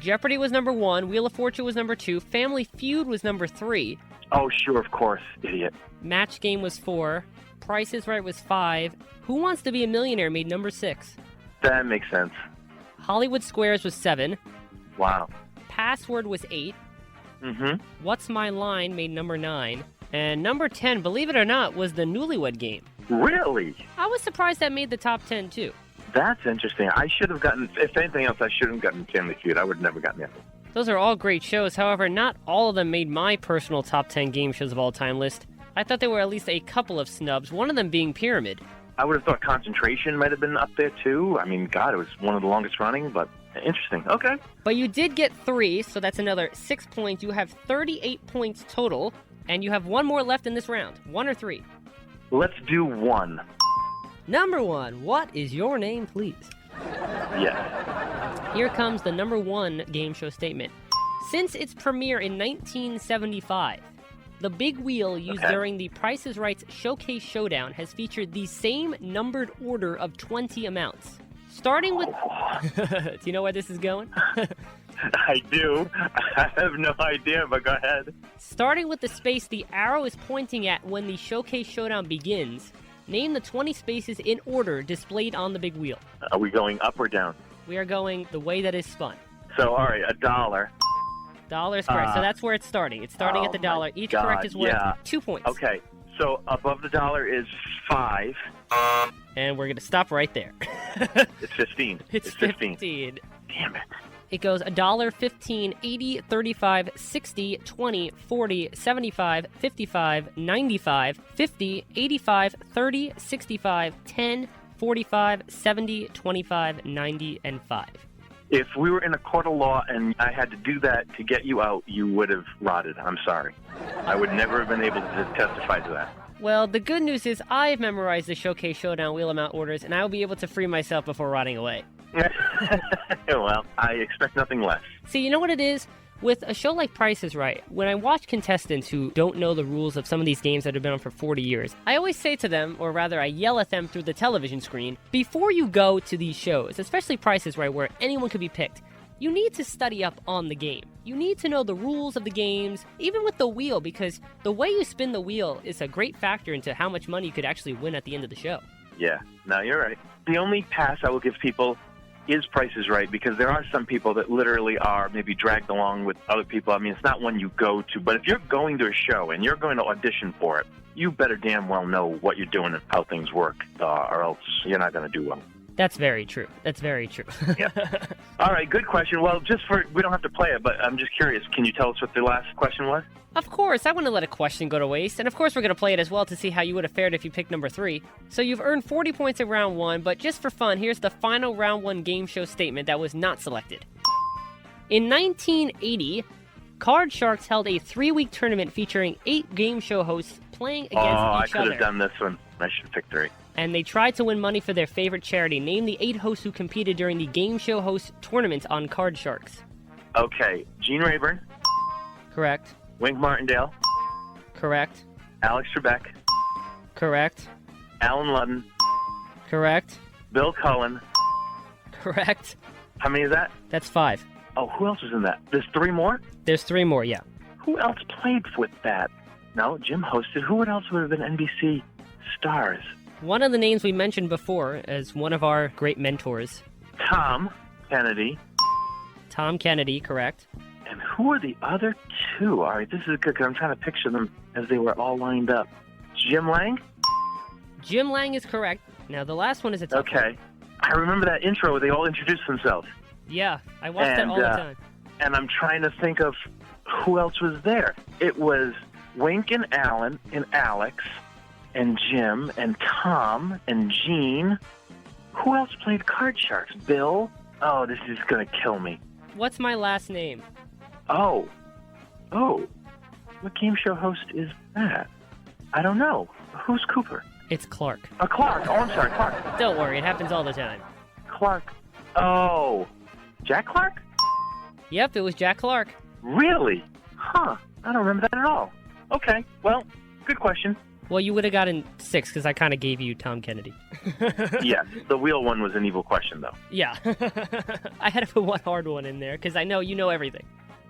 Jeopardy was number 1, Wheel of Fortune was number 2, Family Feud was number 3. Oh, sure, of course, idiot. Match Game was 4, Price is Right was 5, Who Wants to Be a Millionaire made number 6. That makes sense. Hollywood Squares was 7. Wow. Password was 8. Mm-hmm. What's My Line made number 9. And number 10, believe it or not, was the Newlywed Game. Really? I was surprised that made the top 10, too. That's interesting. I should have gotten, if anything else, I should have gotten Family Feud. I would have never gotten that. Those are all great shows. However, not all of them made my personal top 10 game shows of all time list. I thought there were at least a couple of snubs, one of them being Pyramid. I would have thought Concentration might have been up there, too. I mean, God, it was one of the longest running, but interesting. Okay. But you did get 3, so that's another 6 points. You have 38 points total, and you have 1 more left in this round. 1 or 3? Let's do 1. Number 1, what is your name, please? Yes. Here comes the number 1 game show statement. Since its premiere in 1975, the big wheel used during the Price is Right's Showcase Showdown has featured the same numbered order of 20 amounts. Starting with... Do you know where this is going? I do. I have no idea, but go ahead. Starting with the space the arrow is pointing at when the Showcase Showdown begins, name the 20 spaces in order displayed on the big wheel. Are we going up or down? We are going the way that is spun. So, all right, $1. Dollar is correct. So that's where it's starting. It's starting at the dollar. Each correct is worth 2 points. Okay. So above the dollar is 5. And we're going to stop right there. It's 15. It's 15. Damn it. It goes $1, 15, 80, 35, 60, 20, 40, 75, 55, 95, 50, 85, 30, 65, 10, 45, 70, 25, 90, and 5. If we were in a court of law and I had to do that to get you out, you would have rotted. I'm sorry. I would never have been able to testify to that. Well, the good news is I've memorized the Showcase Showdown Wheel 'em Out orders, and I'll be able to free myself before rotting away. Well, I expect nothing less. See, you know what it is? With a show like Price is Right, when I watch contestants who don't know the rules of some of these games that have been on for 40 years, I always say to them, or rather I yell at them through the television screen, before you go to these shows, especially Price is Right, where anyone could be picked, you need to study up on the game. You need to know the rules of the games, even with the wheel, because the way you spin the wheel is a great factor into how much money you could actually win at the end of the show. Yeah, no, you're right. The only pass I will give people is Price is Right, because there are some people that literally are maybe dragged along with other people. I mean, it's not one you go to, but if you're going to a show and you're going to audition for it, you better damn well know what you're doing and how things work, or else you're not going to do well. That's very true. That's very true. Yeah. All right, good question. Well, we don't have to play it, but I'm just curious. Can you tell us what the last question was? Of course, I wouldn't let a question go to waste, and of course we're going to play it as well to see how you would have fared if you picked number 3. So you've earned 40 points in round 1, but just for fun, here's the final round 1 game show statement that was not selected. In 1980, Card Sharks held a 3-week tournament featuring 8 game show hosts playing against each other. I could have done this one. I should have picked 3. And they tried to win money for their favorite charity. Name the 8 hosts who competed during the game show host tournament on Card Sharks. Okay, Gene Rayburn. Correct. Wink Martindale. Correct. Alex Trebek. Correct. Alan Ludden. Correct. Bill Cullen. Correct. How many is that? That's 5. Oh, who else was in that? There's 3 more? There's 3 more, yeah. Who else played with that? No, Jim hosted. Who else would have been NBC stars? One of the names we mentioned before as one of our great mentors. Tom Kennedy. Tom Kennedy, correct. And who are the other 2? All right, this is good because I'm trying to picture them as they were all lined up. Jim Lang? Jim Lang is correct. Now, the last one is a tough one. Okay. I remember that intro where they all introduced themselves. Yeah, I watched that all the time. And I'm trying to think of who else was there. It was Wink and Alan and Alex and Jim and Tom and Gene. Who else played Card Sharks? Bill? Oh, this is going to kill me. What's my last name? Oh. What game show host is that? I don't know. Who's Cooper? It's Clark. Clark. Oh, I'm sorry, Clark. Don't worry, it happens all the time. Clark. Oh. Jack Clark? Yep, it was Jack Clark. Really? Huh. I don't remember that at all. Okay. Well, good question. Well, you would have gotten 6 because I kind of gave you Tom Kennedy. Yeah, the wheel one was an evil question, though. Yeah. I had to put one hard one in there because I know you know everything.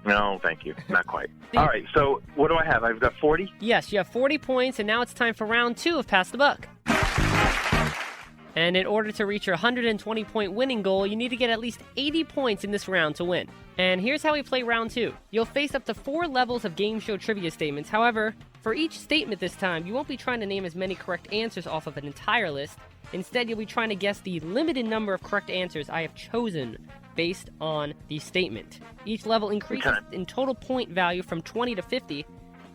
No, thank you. Not quite. All right, so what do I have? I've got 40? Yes, you have 40 points, and now it's time for round 2 of Pass the Buck. And in order to reach your 120-point winning goal, you need to get at least 80 points in this round to win. And here's how we play round 2. You'll face up to 4 levels of game show trivia statements. However, for each statement this time, you won't be trying to name as many correct answers off of an entire list. Instead, you'll be trying to guess the limited number of correct answers I have chosen based on the statement. Each level increases in total point value from 20 to 50,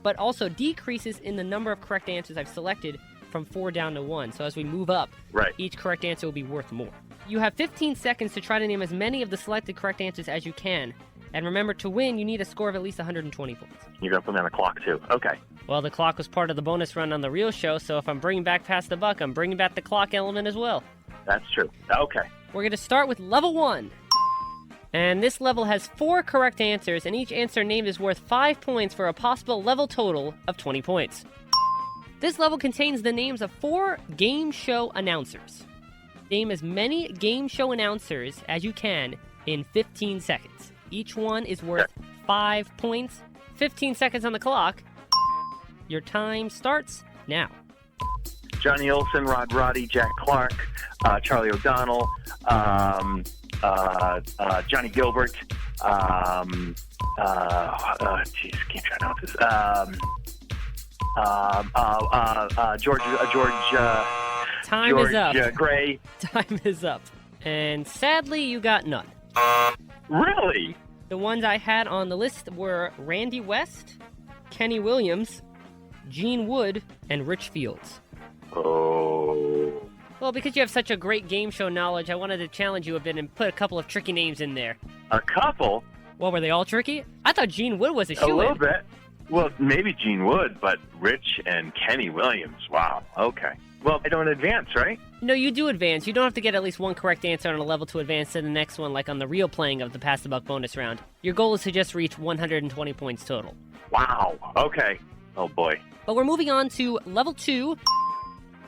but also decreases in the number of correct answers I've selected from 4 down to 1. So as we move up, each correct answer will be worth more. You have 15 seconds to try to name as many of the selected correct answers as you can. And remember, to win, you need a score of at least 120 points. You're going to put me on the clock, too. Okay. Well, the clock was part of the bonus run on the real show, so if I'm bringing back Pass the Buck, I'm bringing back the clock element as well. That's true. Okay. We're going to start with level 1. And this level has 4 correct answers, and each answer named is worth 5 points for a possible level total of 20 points. This level contains the names of 4 game show announcers. Name as many game show announcers as you can in 15 seconds. Each one is worth 5 points. 15 seconds on the clock. Your time starts now. Johnny Olson, Rod Roddy, Jack Clark, Charlie O'Donnell, Johnny Gilbert, keep trying out this. George Time is up. Gray. Time is up. And sadly, you got none. Really? The ones I had on the list were Randy West, Kenny Williams, Gene Wood, and Rich Fields. Oh. Well, because you have such a great game show knowledge, I wanted to challenge you a bit and put a couple of tricky names in there. A couple? Well, were they all tricky? I thought Gene Wood was a A shoo-in. little bit. Well, maybe Gene Wood, but Rich and Kenny Williams. Wow. Okay. Well, I don't advance, right? No, you do advance. You don't have to get at least one correct answer on a level to advance to the next one, like on the real playing of the Pass the Buck bonus round. Your goal is to just reach 120 points total. Wow. Okay. Oh, boy. But we're moving on to level 2.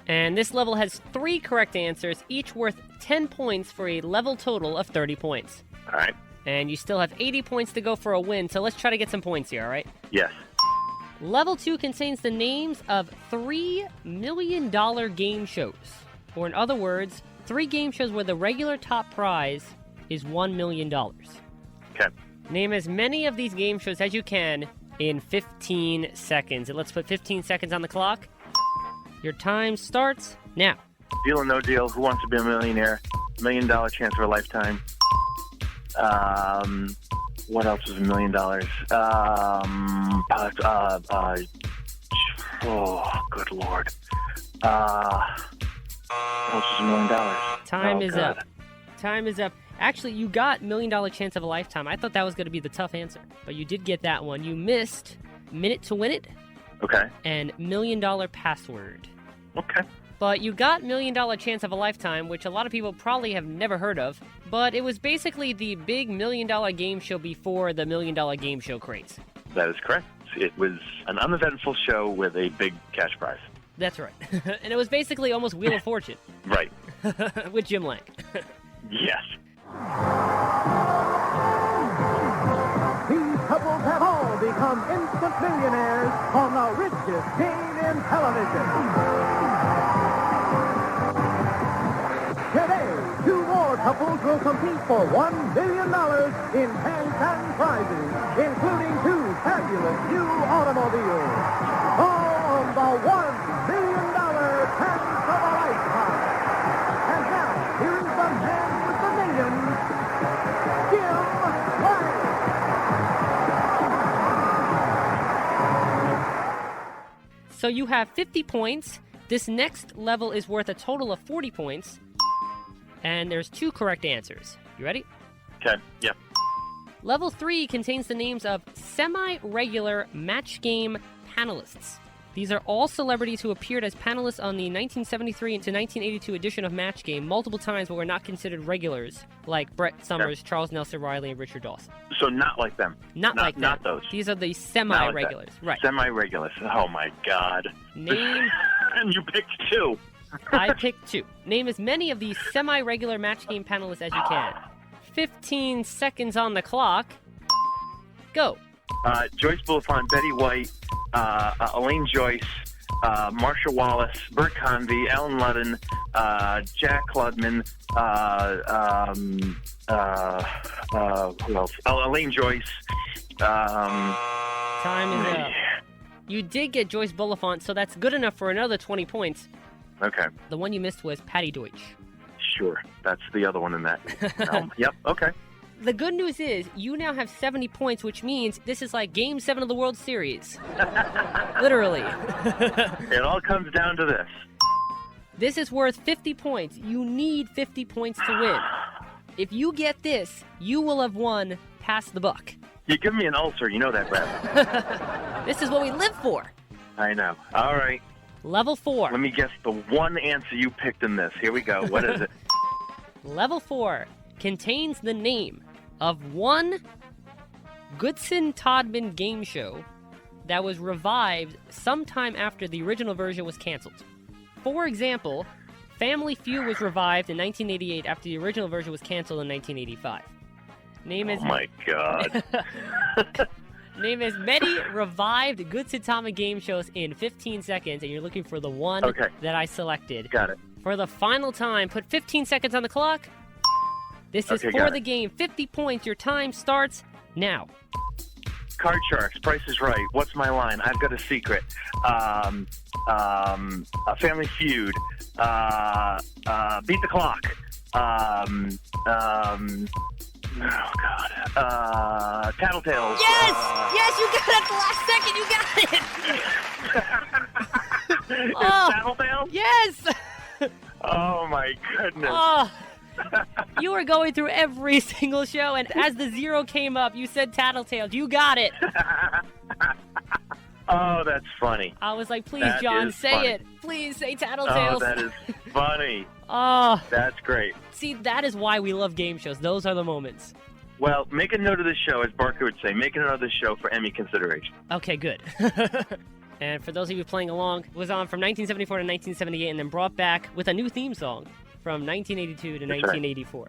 And this level has 3 correct answers, each worth 10 points for a level total of 30 points. All right. And you still have 80 points to go for a win, so let's try to get some points here, all right? Yes. Level 2 contains the names of $3 million game shows. Or in other words, 3 game shows where the regular top prize is $1 million. Okay. Name as many of these game shows as you can in 15 seconds. And let's put 15 seconds on the clock. Your time starts now. Deal or No Deal, Who Wants to Be a Millionaire, $1 Million Chance of a Lifetime. What else is $1 million? Oh, good Lord. What else is $1 million? Time is up. Time is up. Actually, you got $1 Million Chance of a Lifetime. I thought that was going to be the tough answer, but you did get that one. You missed Minute to Win It. Okay. And $1 Million Password. Okay. But you got $1 Million Chance of a Lifetime, which a lot of people probably have never heard of. But it was basically the big $1 Million game show before the $1 Million game show craze. That is correct. It was an uneventful show with a big cash prize. That's right. And it was basically almost Wheel of Fortune. Right. With Jim Lang. Yes. These couples have all become instant millionaires on the richest game in television. Today, 2 more couples will compete for $1 billion in cash and prizes, including 2 fabulous new automobiles. All on the $1 billion chance of a lifetime. And now, here is the man with the millions, Jim Lang. So you have 50 points. This next level is worth a total of 40 points. And there's 2 correct answers. You ready? Okay. Yeah. Level 3 contains the names of semi-regular match game panelists. These are all celebrities who appeared as panelists on the 1973 to 1982 edition of Match Game multiple times but were not considered regulars, like Brett Summers, Charles Nelson Riley, and Richard Dawson. So not like them. Not like them. Not those. These are the semi-regulars. Right. Semi-regulars. Oh, my God. Name... And you picked 2. I picked 2. Name as many of these semi-regular Match Game panelists as you can. 15 seconds on the clock. Go. Joyce Bulifant, Betty White, Elaine Joyce, Marsha Wallace, Bert Convey, Alan Ludden, Jack Klugman, who else? Elaine Joyce. Time is up. You did get Joyce Bulifant, so that's good enough for another 20 points. Okay. The one you missed was Patty Deutsch. Sure. That's the other one in that. Yep. Okay. The good news is you now have 70 points, which means this is like Game 7 of the World Series. Literally. It all comes down to this. This is worth 50 points. You need 50 points to win. If you get this, you will have won Pass the Buck. You give me an ulcer, you know that, Brad. This is what we live for. I know. All right. Level 4. Let me guess the one answer you picked in this. Here we go. What is it? Level 4 contains the name of one Goodson-Todman game show that was revived sometime after the original version was canceled. For example, Family Feud was revived in 1988 after the original version was canceled in 1985. Oh my God. Name as many revived Goodson-Todman game shows in 15 seconds, and you're looking for the one that I selected. Got it. For the final time, put 15 seconds on the clock. This is for the game. 50 points. Your time starts now. Card Sharks, Price is Right, What's My Line, I've Got a Secret, a Family Feud, Beat the Clock, oh, God. Tattletales. Yes! Yes, you got it at the last second. You got it. Tattletales? Yes! Oh, my goodness. Oh, you were going through every single show, and as the 0 came up, you said Tattletales. You got it. Oh, that's funny. I was like, please, That John, is say funny. it. Please say Tattletales. Oh, that is funny. Oh. That's great. See, that is why we love game shows. Those are the moments. Well, make a note of this show, as Barker would say. Make a note of this show for Emmy consideration. Okay, good. And for those of you playing along, it was on from 1974 to 1978 and then brought back with a new theme song from 1982 to 1984.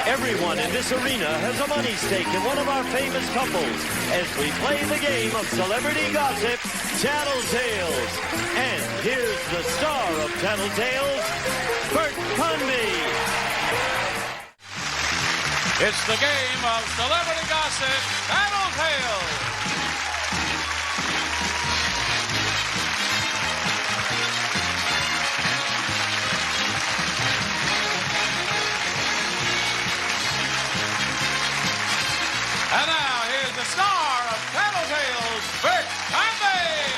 Everyone in this arena has a money stake in one of our famous couples as we play the game of celebrity gossip, Tattletales. And here's the star of Tattletales, Bert Convy. It's the game of celebrity gossip, Tattletales. And now, here's the star of Tattletales, Bert Convy.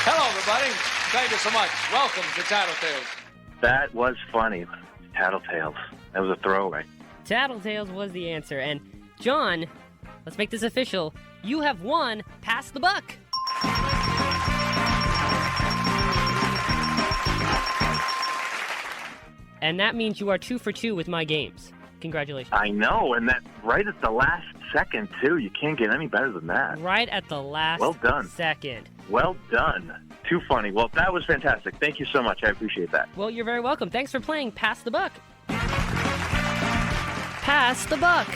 Hello, everybody. Thank you so much. Welcome to Tattletales. That was funny. Tattletales. That was a throwaway. Tattletales was the answer. And, John, let's make this official. You have won Pass the Buck. And that means you are 2 for 2 with my games. Congratulations. I know, and that right at the last second, too. You can't get any better than that. Right at the last Well done. second. Well done. Too funny. Well, that was fantastic. Thank you so much. I appreciate that. Well, you're very welcome. Thanks for playing Pass the Buck. Pass the Buck.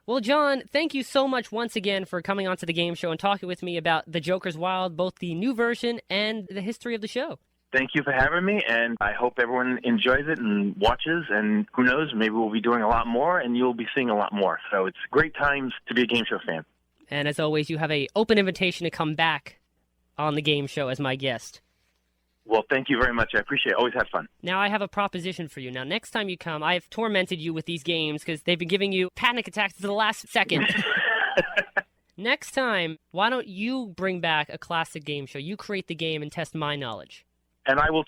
Well, John, thank you so much once again for coming onto the game show and talking with me about The Joker's Wild, both the new version and the history of the show. Thank you for having me, and I hope everyone enjoys it and watches, and who knows, maybe we'll be doing a lot more, and you'll be seeing a lot more. So it's great times to be a game show fan. And as always, you have an open invitation to come back on the game show as my guest. Well, thank you very much. I appreciate it. Always have fun. Now, I have a proposition for you. Now, next time you come, I've tormented you with these games because they've been giving you panic attacks to the last second. Next time, why don't you bring back a classic game show? You create the game and test my knowledge. And I will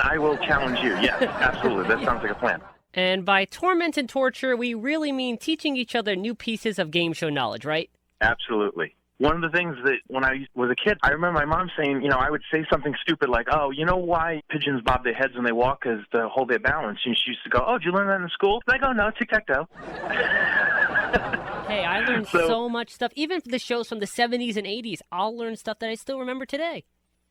I will challenge you. Yes, absolutely. That sounds like a plan. And by torment and torture, we really mean teaching each other new pieces of game show knowledge, right? Absolutely. One of the things that when I was a kid, I remember my mom saying, I would say something stupid like, oh, you know why pigeons bob their heads when they walk? Because to hold their balance. And she used to go, oh, did you learn that in school? And I go, no, tic-tac-toe. Hey, I learned so much stuff. Even the shows from the 70s and 80s, I'll learn stuff that I still remember today.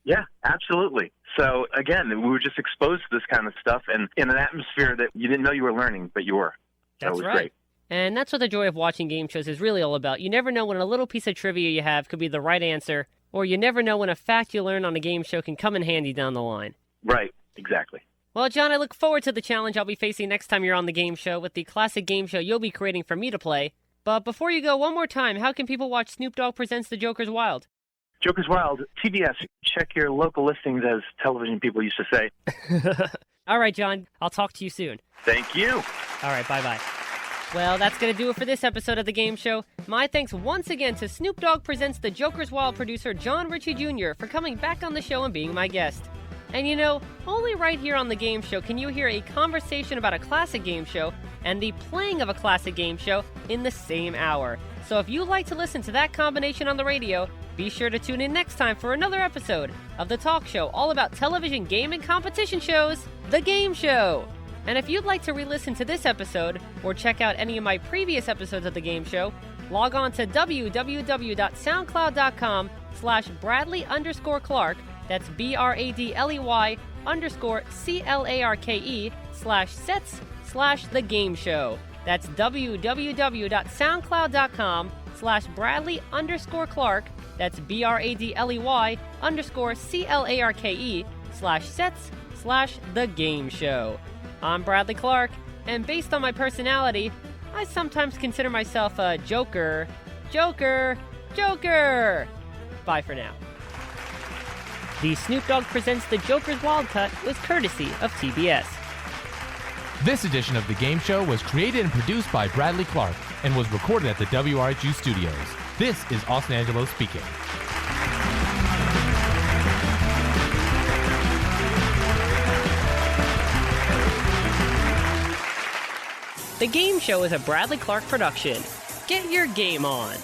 Yeah, absolutely. So, again, we were just exposed to this kind of stuff and in an atmosphere that you didn't know you were learning, but you were. So That's it was right. great. And that's what the joy of watching game shows is really all about. You never know when a little piece of trivia you have could be the right answer, or you never know when a fact you learn on a game show can come in handy down the line. Right, exactly. Well, John, I look forward to the challenge I'll be facing next time you're on the game show with the classic game show you'll be creating for me to play. But before you go, one more time, how can people watch Snoop Dogg Presents The Joker's Wild? Joker's Wild, TBS. Check your local listings, as television people used to say. All right, John, I'll talk to you soon. Thank you. All right, bye-bye. Well, that's going to do it for this episode of The Game Show. My thanks once again to Snoop Dogg Presents The Joker's Wild producer John Ricci Jr. for coming back on the show and being my guest. And only right here on The Game Show can you hear a conversation about a classic game show and the playing of a classic game show in the same hour. So if you'd like to listen to that combination on the radio, be sure to tune in next time for another episode of the talk show all about television game and competition shows, The Game Show. And if you'd like to re-listen to this episode or check out any of my previous episodes of The Game Show, log on to www.soundcloud.com/Bradley_Clarke. That's BRADLEY_CLARKE/sets/The Game Show. That's www.soundcloud.com/Bradley_Clarke. That's BRADLEY_CLARKE/sets/The Game Show. I'm Bradley Clarke, and based on my personality, I sometimes consider myself a joker. Joker! Joker! Bye for now. The Snoop Dogg Presents The Joker's Wild Cut was courtesy of TBS. This edition of The Game Show was created and produced by Bradley Clarke. and was recorded at the WRHU studios. This is Austin Angelo speaking. The Game Show is a Bradley Clarke production. Get your game on.